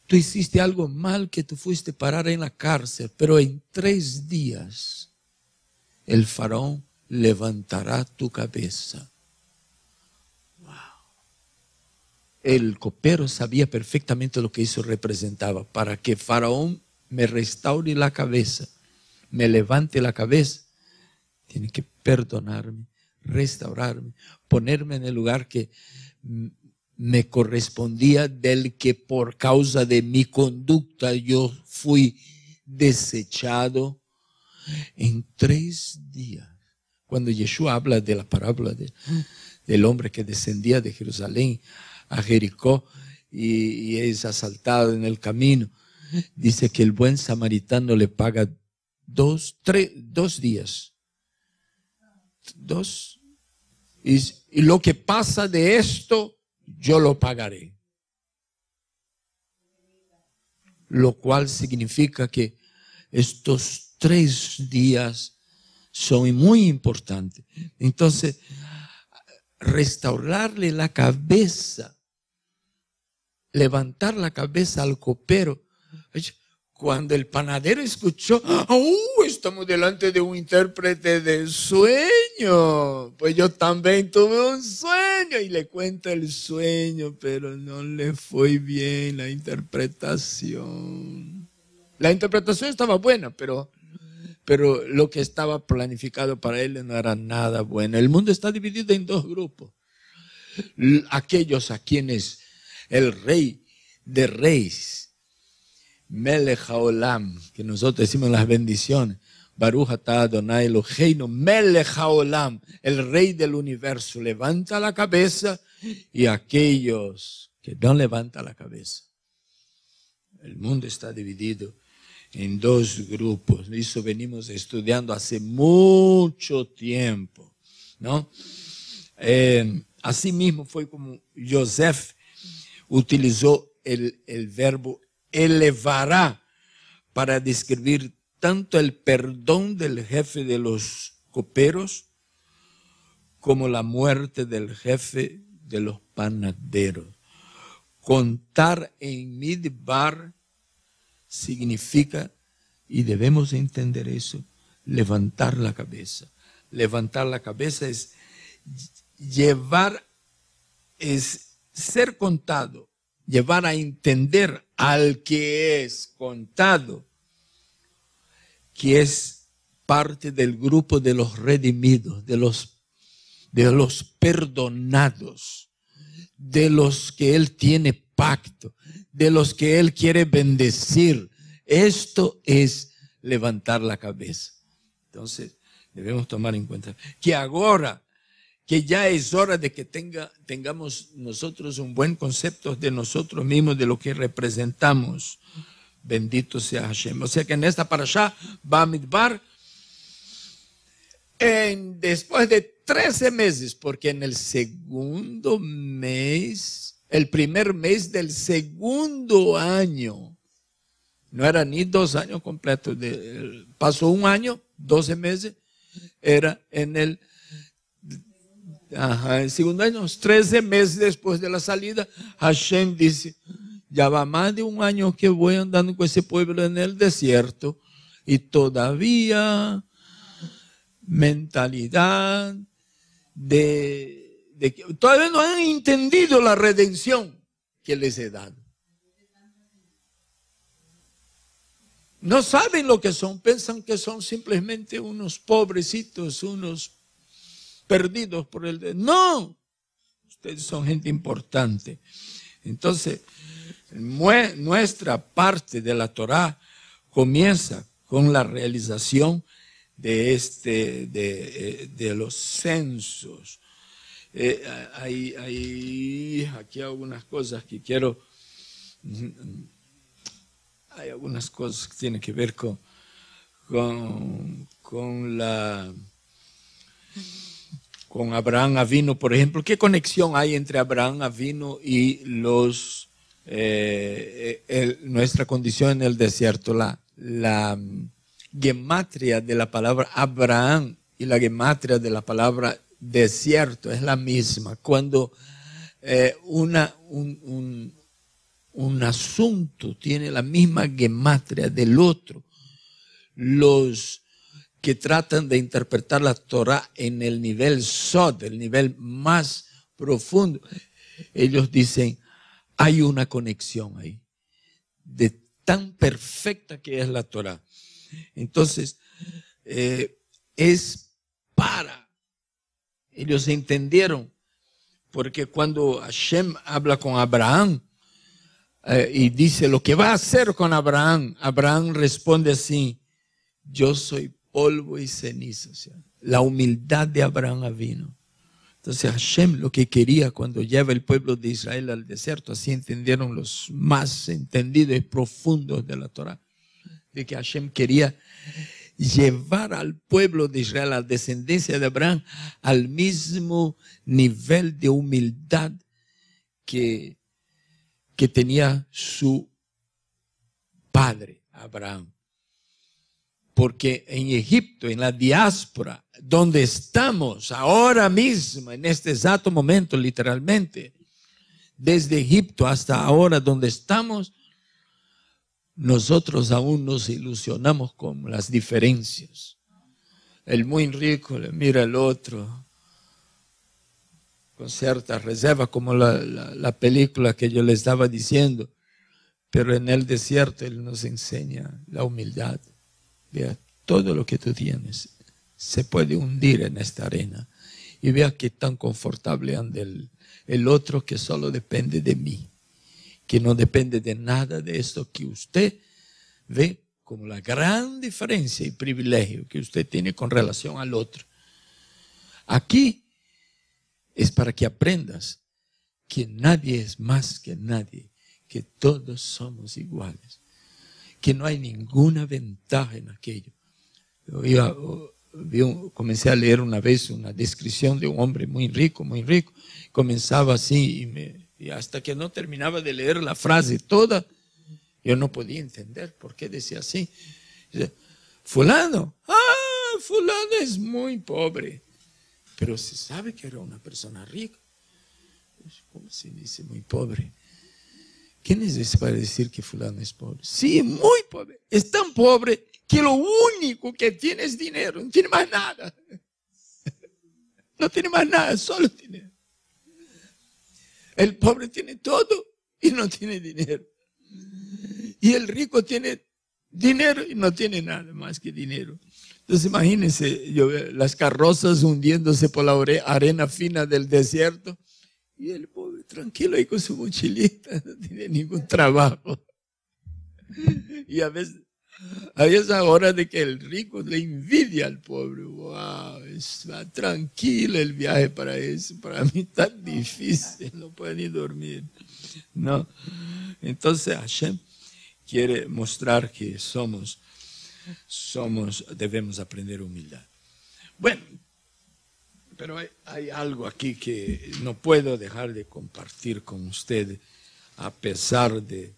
Tú hiciste algo mal que tú fuiste a parar en la cárcel, pero en 3 días el faraón levantará tu cabeza. El copero sabía perfectamente lo que eso representaba. Para que Faraón me restaure la cabeza, me levante la cabeza, tiene que perdonarme, restaurarme, ponerme en el lugar que me correspondía, del que por causa de mi conducta yo fui desechado. En 3 días, cuando Yeshua habla de la parábola del hombre que descendía de Jerusalén a Jericó y es asaltado en el camino, dice que el buen samaritano le paga 2 días. 2. Y lo que pasa de esto, yo lo pagaré. Lo cual significa que estos 3 días son muy importantes. Entonces, restaurarle la cabeza, levantar la cabeza al copero. Cuando el panadero escuchó, estamos delante de un intérprete de sueño. Pues yo también tuve un sueño, y le cuenta el sueño, pero no le fue bien la interpretación. La interpretación estaba buena, pero lo que estaba planificado para él no era nada bueno. El mundo está dividido en 2 grupos. Aquellos a quienes el Rey de Reyes, Melech Haolam, que nosotros decimos las bendiciones, Baruch atah Adonai Eloheinu Melech Haolam, el Rey del universo, levanta la cabeza, y aquellos que no levantan la cabeza. El mundo está dividido en 2 grupos. Eso venimos estudiando hace mucho tiempo, ¿no? Así mismo fue como Joseph utilizó el verbo elevará para describir tanto el perdón del jefe de los coperos como la muerte del jefe de los panaderos. Contar en Midbar significa, y debemos entender eso, levantar la cabeza. Levantar la cabeza es ser contado, llevar a entender al que es contado, que es parte del grupo de los redimidos, de los perdonados, de los que Él tiene pacto, de los que Él quiere bendecir. Esto es levantar la cabeza. Entonces, debemos tomar en cuenta que ahora, que ya es hora de que tengamos nosotros un buen concepto de nosotros mismos, de lo que representamos. Bendito sea Hashem. O sea que en esta parashá, Bamidbar, después de 13 meses, porque en el segundo mes, el primer mes del segundo año, no era ni 2 años completos, pasó 1 año, 12 meses, era en el segundo año, 13 meses después de la salida, Hashem dice, ya va más de 1 año que voy andando con ese pueblo en el desierto y todavía mentalidad de que todavía no han entendido la redención que les he dado. No saben lo que son, piensan que son simplemente unos pobrecitos, unos perdidos por el... No, ustedes son gente importante. Entonces, nuestra parte de la Torá comienza con la realización de los censos. Aquí algunas cosas que quiero... Hay algunas cosas que tienen que ver con Abraham Avino, por ejemplo. ¿Qué conexión hay entre Abraham Avino y nuestra condición en el desierto? La gematria de la palabra Abraham y la gematria de la palabra desierto es la misma. Cuando un asunto tiene la misma gematria del otro, los que tratan de interpretar la Torah en el nivel sod, el nivel más profundo, ellos dicen, hay una conexión ahí, de tan perfecta que es la Torah. Entonces, es para. Ellos entendieron, porque cuando Hashem habla con Abraham, y dice lo que va a hacer con Abraham, Abraham responde así, yo soy polvo y ceniza. O sea, la humildad de Abraham vino. Entonces Hashem lo que quería cuando lleva el pueblo de Israel al desierto, así entendieron los más entendidos y profundos de la Torah, de que Hashem quería llevar al pueblo de Israel, a la descendencia de Abraham, al mismo nivel de humildad que tenía su padre, Abraham. Porque en Egipto, en la diáspora, donde estamos ahora mismo, en este exacto momento, literalmente, desde Egipto hasta ahora donde estamos, nosotros aún nos ilusionamos con las diferencias. El muy rico le mira al otro con cierta reserva, como la película que yo les estaba diciendo. Pero en el desierto Él nos enseña la humildad. Vea, todo lo que tú tienes se puede hundir en esta arena. Y vea qué tan confortable anda el otro, que solo depende de mí, que no depende de nada de esto que usted ve como la gran diferencia y privilegio que usted tiene con relación al otro. Aquí es para que aprendas que nadie es más que nadie, que todos somos iguales, que no hay ninguna ventaja en aquello. Comencé a leer una vez una descripción de un hombre muy rico, comenzaba así y hasta que no terminaba de leer la frase toda, yo no podía entender por qué decía así. Fulano es muy pobre, pero se sabe que era una persona rica. ¿Cómo se dice muy pobre? ¿Quién es ese para decir que fulano es pobre? Sí, muy pobre. Es tan pobre que lo único que tiene es dinero. No tiene más nada. No tiene más nada, solo dinero. El pobre tiene todo y no tiene dinero. Y el rico tiene dinero y no tiene nada más que dinero. Entonces imagínense las carrozas hundiéndose por la arena fina del desierto. Y el pobre tranquilo ahí con su mochilita, no tiene ningún trabajo. Y a veces hay esa hora de que el rico le envidia al pobre. Wow, está tranquilo el viaje para eso. Para mí está difícil, no puedo ni dormir. No. Entonces Hashem quiere mostrar que debemos aprender humildad. Bueno, Pero hay algo aquí que no puedo dejar de compartir con ustedes, a pesar del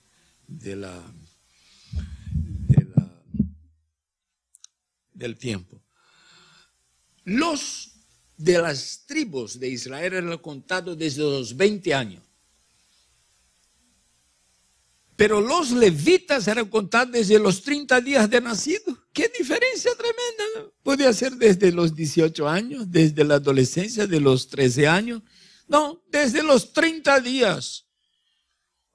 tiempo. Los de las tribus de Israel eran contados desde los 20 años. Pero los levitas eran contados desde los 30 días de nacido. ¡Qué diferencia tremenda! ¿No? Podía ser desde los 18 años, desde la adolescencia, de los 13 años. No, desde los 30 días.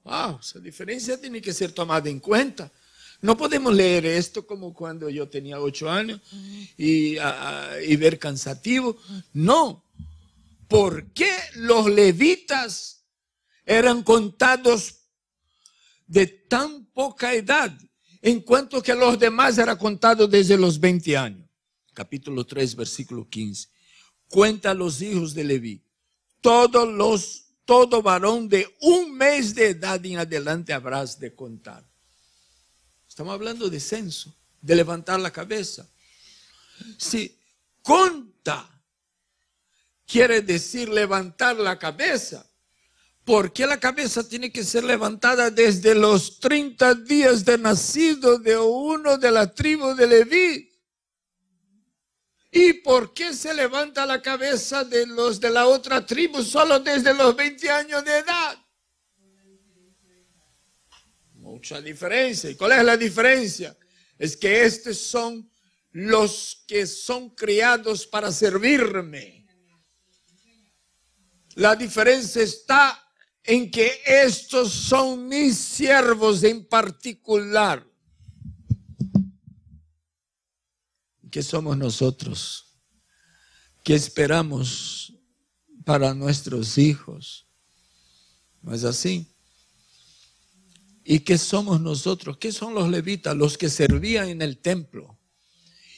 ¡Wow! Esa diferencia tiene que ser tomada en cuenta. No podemos leer esto como cuando yo tenía 8 años y ver cansativo. No. ¿Por qué los levitas eran contados de tan poca edad, en cuanto que los demás eran contados desde los 20 años? Capítulo 3, versículo 15. Cuenta los hijos de Leví. Todo varón de 1 mes de edad en adelante habrás de contar. Estamos hablando de censo, de levantar la cabeza. Si conta quiere decir levantar la cabeza, ¿por qué la cabeza tiene que ser levantada desde los 30 días de nacido de uno de la tribu de Leví? ¿Y por qué se levanta la cabeza de los de la otra tribu solo desde los 20 años de edad? Mucha diferencia. ¿Y cuál es la diferencia? Es que estos son los que son criados para servirme. La diferencia está en que estos son mis siervos en particular. ¿Qué somos nosotros? ¿Qué esperamos para nuestros hijos? ¿No es así? ¿Y qué somos nosotros? ¿Qué son los levitas? Los que servían en el templo.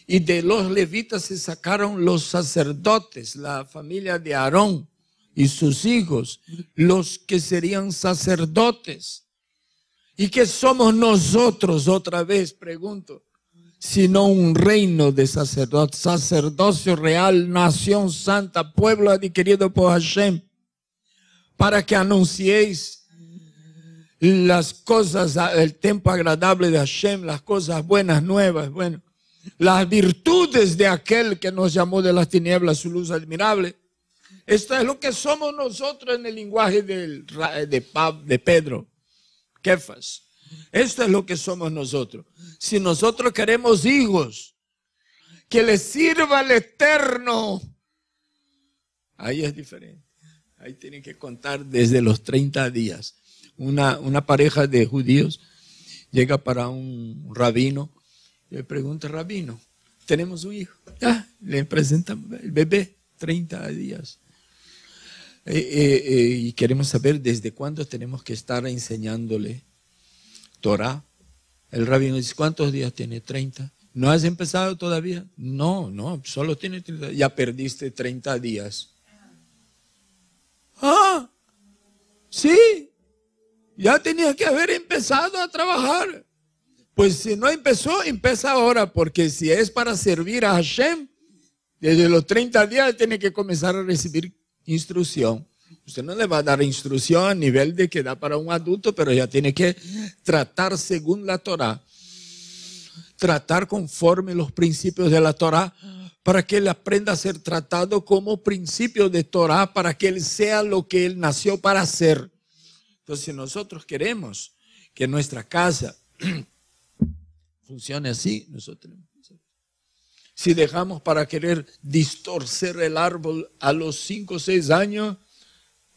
Y de los levitas se sacaron los sacerdotes, la familia de Aarón y sus hijos, los que serían sacerdotes. ¿Y qué somos nosotros? Otra vez pregunto. Sino un reino de sacerdotes, sacerdocio real, nación santa, pueblo adquirido por Hashem, para que anunciéis las cosas, el tiempo agradable de Hashem, las cosas buenas, nuevas, bueno, las virtudes de aquel que nos llamó de las tinieblas su luz admirable. Esto es lo que somos nosotros en el lenguaje de Pedro, Kefas. Esto es lo que somos nosotros. Si nosotros queremos hijos que les sirva al Eterno, ahí es diferente. Ahí tienen que contar desde los 30 días. Una pareja de judíos llega para un rabino y le pregunta: rabino, tenemos un hijo. Le presentan el bebé, 30 días. Y queremos saber desde cuándo tenemos que estar enseñándole Torah. El rabino dice: ¿cuántos días tiene? 30. ¿No has empezado todavía? No, solo tiene 30. Ya perdiste 30 días. Sí, ya tenía que haber empezado a trabajar. Pues si no empezó, empieza ahora, porque si es para servir a Hashem, desde los 30 días tiene que comenzar a recibir instrucción. Usted no le va a dar instrucción a nivel de que da para un adulto, pero ya tiene que tratar según la Torah. Tratar conforme los principios de la Torah, para que él aprenda a ser tratado como principio de Torah, para que él sea lo que él nació para ser. Entonces, si nosotros queremos que nuestra casa funcione así, nosotros tenemos que hacer. Si dejamos para querer distorcer el árbol a los 5 o 6 años,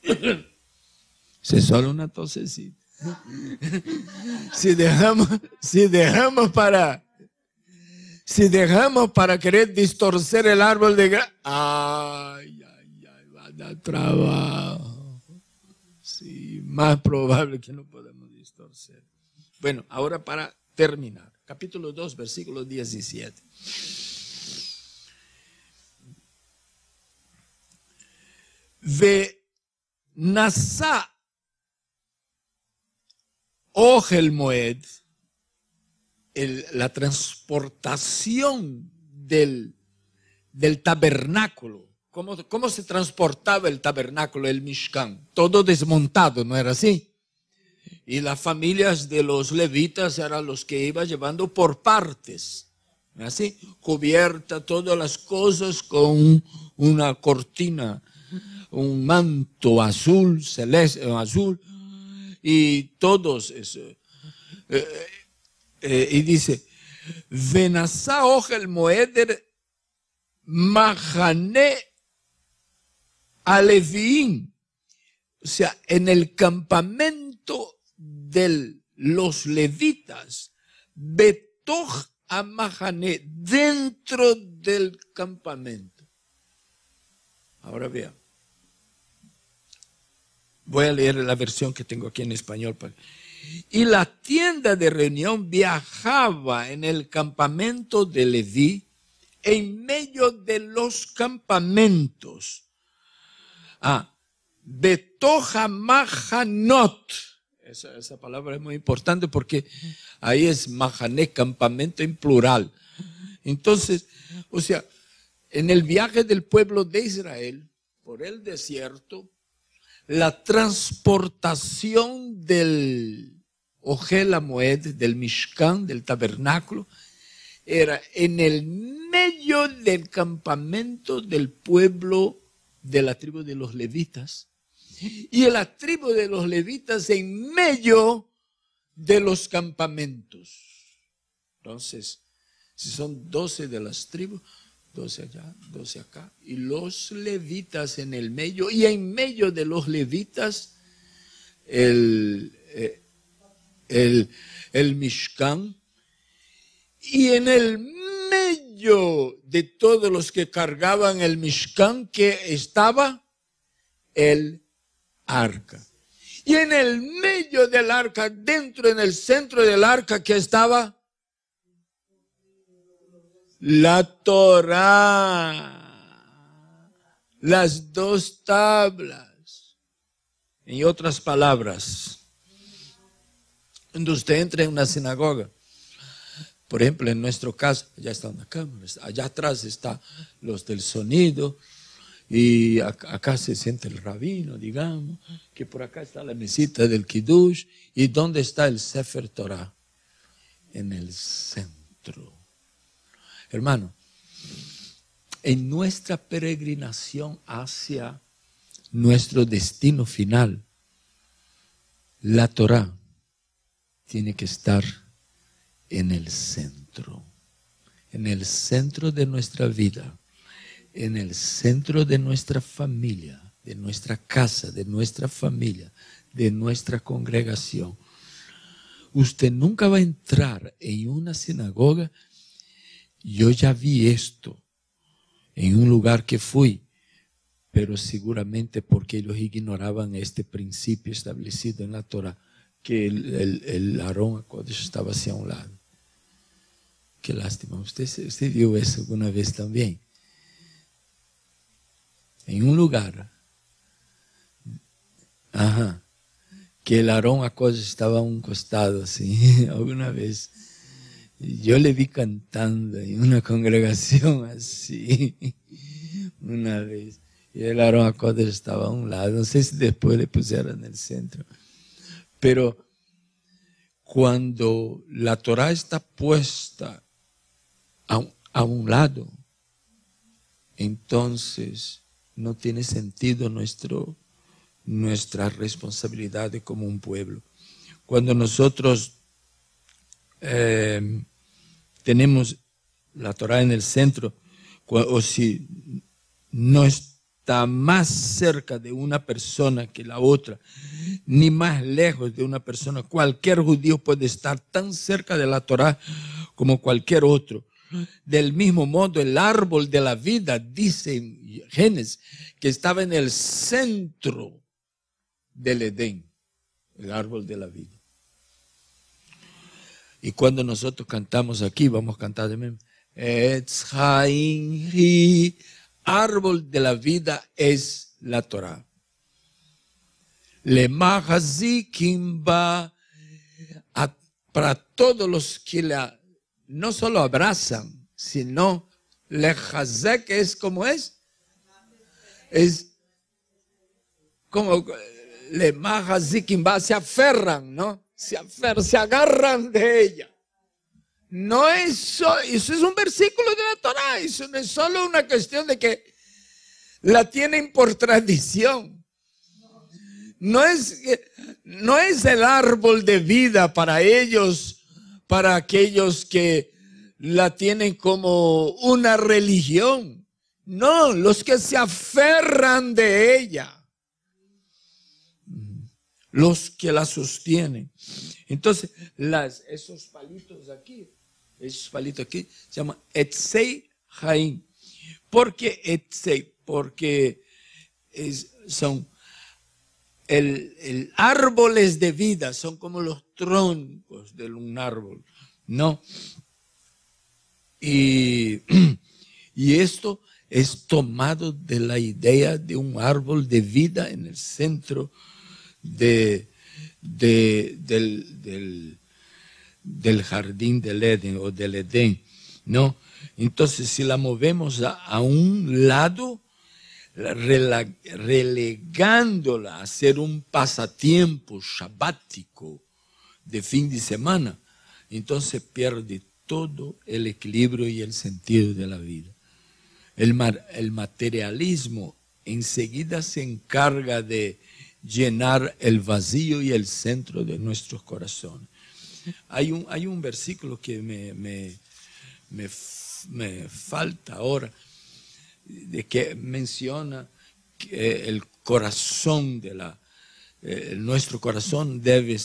es solo una tosecita. Si dejamos para querer distorcer el árbol de va a dar trabajo. Sí, más probable que no podamos distorcer. Bueno, ahora para terminar, capítulo 2, versículo 17. Nasá Ohel Moed, la transportación del tabernáculo ¿Cómo se transportaba el tabernáculo, el Mishkan? Todo desmontado, ¿no era así? Y las familias de los levitas eran los que iban llevando por partes, ¿no es así? Cubierta todas las cosas con una cortina, un manto azul, celeste, azul, y todos eso. Y dice, Venasá el Moeder Mahané Aleviín. O sea, en el campamento de los levitas, Betoj a Mahané, dentro del campamento. Ahora vean. Voy a leer la versión que tengo aquí en español. Y la tienda de reunión viajaba en el campamento de Leví, en medio de los campamentos. Betoja Mahanot. Esa palabra es muy importante porque ahí es Mahané, campamento en plural. Entonces, o sea, en el viaje del pueblo de Israel por el desierto, la transportación del Ohel HaMoed, del Mishkan, del tabernáculo, era en el medio del campamento del pueblo de la tribu de los levitas. Y la tribu de los levitas en medio de los campamentos. Entonces, si son 12 de las tribus, 12 allá, 12 acá, y los levitas en el medio, y en medio de los levitas el Mishkan, y en el medio de todos los que cargaban el Mishkan, que estaba el arca. Y en el medio del arca, dentro, en el centro del arca, que estaba la Torá, las 2 tablas. En otras palabras, cuando usted entra en una sinagoga, por ejemplo, en nuestro caso, allá está una cámara, allá atrás están los del sonido, y acá se siente el rabino, digamos, que por acá está la mesita del Kiddush, y ¿dónde está el Sefer Torah? En el centro. Hermano, en nuestra peregrinación hacia nuestro destino final, la Torá tiene que estar en el centro de nuestra vida, en el centro de nuestra familia, de nuestra casa, de nuestra familia, de nuestra congregación. Usted nunca va a entrar en una sinagoga. Yo ya vi esto en un lugar que fui, pero seguramente porque ellos ignoraban este principio establecido en la Torah, que el Aarón HaKodesh estaba hacia un lado. Qué lástima. ¿Usted vio eso alguna vez también? En un lugar, que el Aarón HaKodesh estaba a un costado, así, alguna vez. Yo le vi cantando en una congregación así, una vez. Y el Aarón HaKodesh estaba a un lado. No sé si después le pusieron en el centro. Pero cuando la Torah está puesta a un lado, entonces no tiene sentido nuestra responsabilidad como un pueblo. Cuando nosotros tenemos la Torah en el centro, o si no está más cerca de una persona que la otra, ni más lejos de una persona, cualquier judío puede estar tan cerca de la Torah como cualquier otro. Del mismo modo, el árbol de la vida, dice en Génesis, que estaba en el centro del Edén, el árbol de la vida. Y cuando nosotros cantamos aquí, vamos a cantar de mismo. Etz Chaim Hi, árbol de la vida es la Torah. Le Mahazikim Ba, para todos los que la no solo abrazan, sino le Hazek es como es, Es como le majas zikimba, se aferran, ¿no? Se agarran de ella. No es eso es un versículo de la Torá, eso no es solo una cuestión de que la tienen por tradición. No es el árbol de vida para ellos, para aquellos que la tienen como una religión. No, los que se aferran de ella. Los que la sostienen. Entonces, esos palitos aquí se llaman Etzei Haim. ¿Por qué Etzei? Porque son el árboles de vida, son como los troncos de un árbol, ¿no? Y esto es tomado de la idea de un árbol de vida en el centro del jardín del Edén o del Edén, ¿no? Entonces, si la movemos a un lado, relegándola a ser un pasatiempo shabático de fin de semana, entonces pierde todo el equilibrio y el sentido de la vida. El materialismo enseguida se encarga de llenar el vacío y el centro de nuestros corazones. Hay un versículo que me falta ahora, de que menciona que el corazón nuestro corazón debe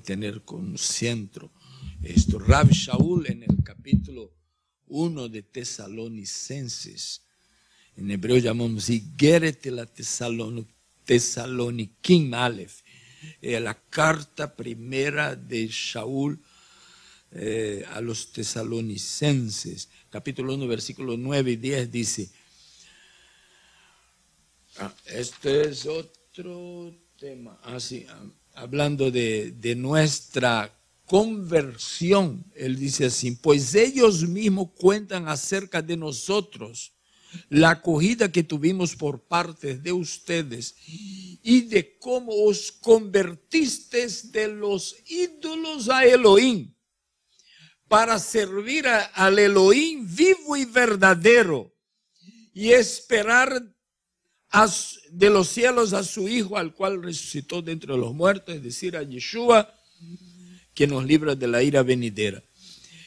tener como centro esto. Rab Shaul en el capítulo 1 de Tesalonicenses, en hebreo llamamos Igeret la Tesalonikim Aleph, la carta primera de Shaul a los tesalonicenses, capítulo 1, versículos 9 y 10 dice, este es otro tema, hablando de nuestra conversión, él dice así, pues ellos mismos cuentan acerca de nosotros la acogida que tuvimos por parte de ustedes y de cómo os convertisteis de los ídolos a Elohim para servir al Elohim vivo y verdadero y esperar de los cielos a su Hijo, al cual resucitó de entre los muertos, es decir, a Yeshua, que nos libra de la ira venidera.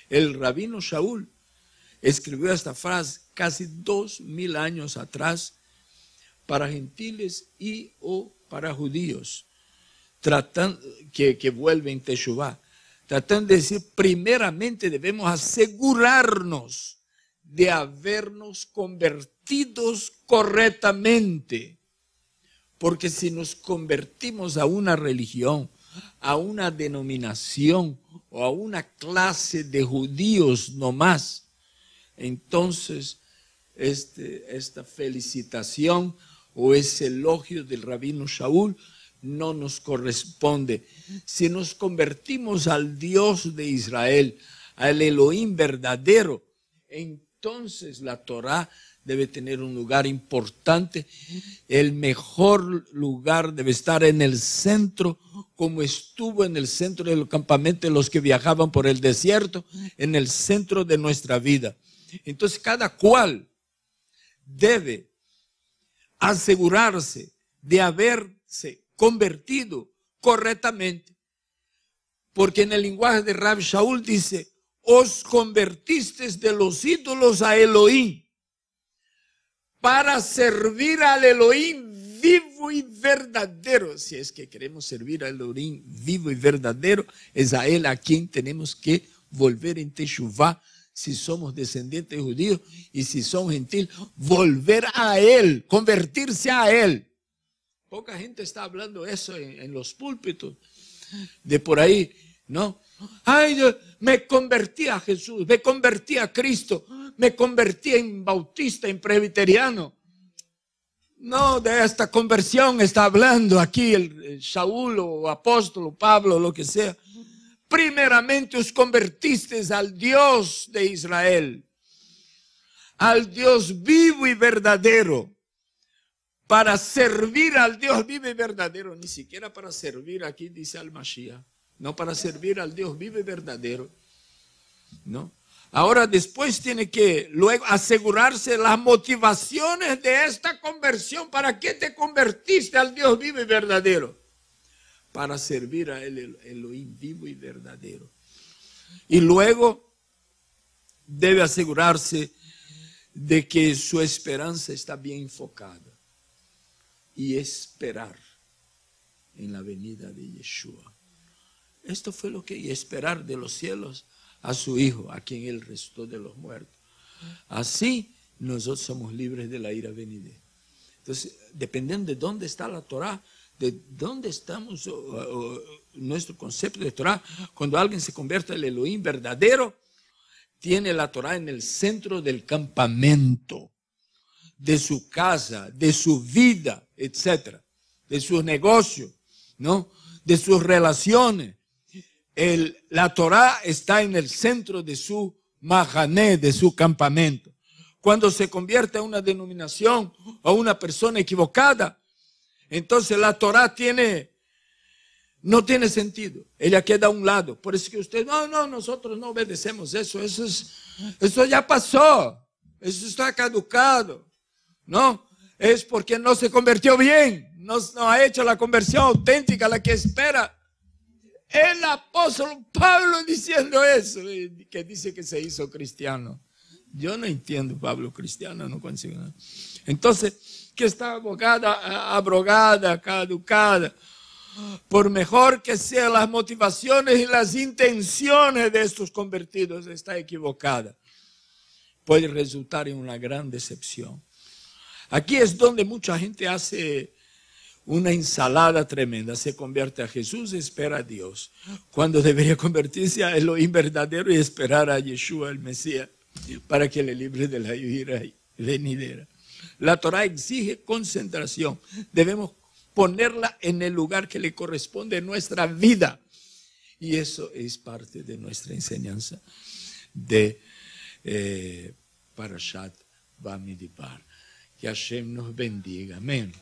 El rabino Shaul escribió esta frase casi 2000 años atrás para gentiles y o para judíos, tratando que vuelven Teshuvá, tratando de decir, primeramente debemos asegurarnos de habernos convertidos correctamente, porque si nos convertimos a una religión, a una denominación o a una clase de judíos nomás, entonces esta felicitación o ese elogio del rabino Shaul no nos corresponde. Si nos convertimos al Dios de Israel, al Elohim verdadero, entonces la Torá debe tener un lugar importante. El mejor lugar debe estar en el centro, como estuvo en el centro del campamento de los que viajaban por el desierto, en el centro de nuestra vida. Entonces cada cual debe asegurarse de haberse convertido correctamente, porque en el lenguaje de Rab Shaul dice, os convertisteis de los ídolos a Elohim para servir al Elohim vivo y verdadero. Si es que queremos servir al Elohim vivo y verdadero, es a Él a quien tenemos que volver en Teshuvá. Si somos descendientes judíos y si son gentiles, volver a Él, convertirse a Él. Poca gente está hablando eso en los púlpitos de por ahí, ¿no? Ay, me convertí a Jesús, me convertí a Cristo, me convertí en bautista, en presbiteriano. No, de esta conversión está hablando aquí el Shaul o apóstol o Pablo, lo que sea. Primeramente os convertisteis al Dios de Israel, al Dios vivo y verdadero, para servir al Dios vivo y verdadero, ni siquiera para servir, aquí dice al Mashiach, no para servir al Dios vivo y verdadero, ¿no? Ahora después tiene que luego asegurarse las motivaciones de esta conversión. ¿Para qué te convertiste al Dios vivo y verdadero? Para servir a Él, el Elohim vivo y verdadero. Y luego debe asegurarse de que su esperanza está bien enfocada. Y esperar en la venida de Yeshua. Esto fue lo que, y esperar de los cielos a su Hijo, a quien Él resucitó de los muertos. Así nosotros somos libres de la ira venidera. Entonces, dependiendo de dónde está la Torah, de dónde estamos, nuestro concepto de Torah, cuando alguien se convierte al Elohim verdadero, tiene la Torah en el centro del campamento, de su casa, de su vida, etcétera, de sus negocios, ¿no? De sus relaciones. La Torah está en el centro de su mahané, de su campamento. Cuando se convierte a una denominación o una persona equivocada, entonces la Torah no tiene sentido. Ella queda a un lado. Por eso que usted, nosotros no obedecemos eso. Eso ya pasó. Eso está caducado. No, es porque no se convirtió bien. No ha hecho la conversión auténtica, la que espera. El apóstol Pablo diciendo eso, que dice que se hizo cristiano. Yo no entiendo Pablo cristiano, no consigo nada. Entonces, que está abrogada, caducada. Por mejor que sean las motivaciones y las intenciones de estos convertidos, está equivocada. Puede resultar en una gran decepción. Aquí es donde mucha gente hace una ensalada tremenda. Se convierte a Jesús y espera a Dios, cuando debería convertirse a Elohim verdadero y esperar a Yeshua, el Mesías, para que le libre de la ira venidera. La Torah exige concentración. Debemos ponerla en el lugar que le corresponde en nuestra vida. Y eso es parte de nuestra enseñanza de Parashat Bamidbar. Que Hashem nos bendiga. Amén.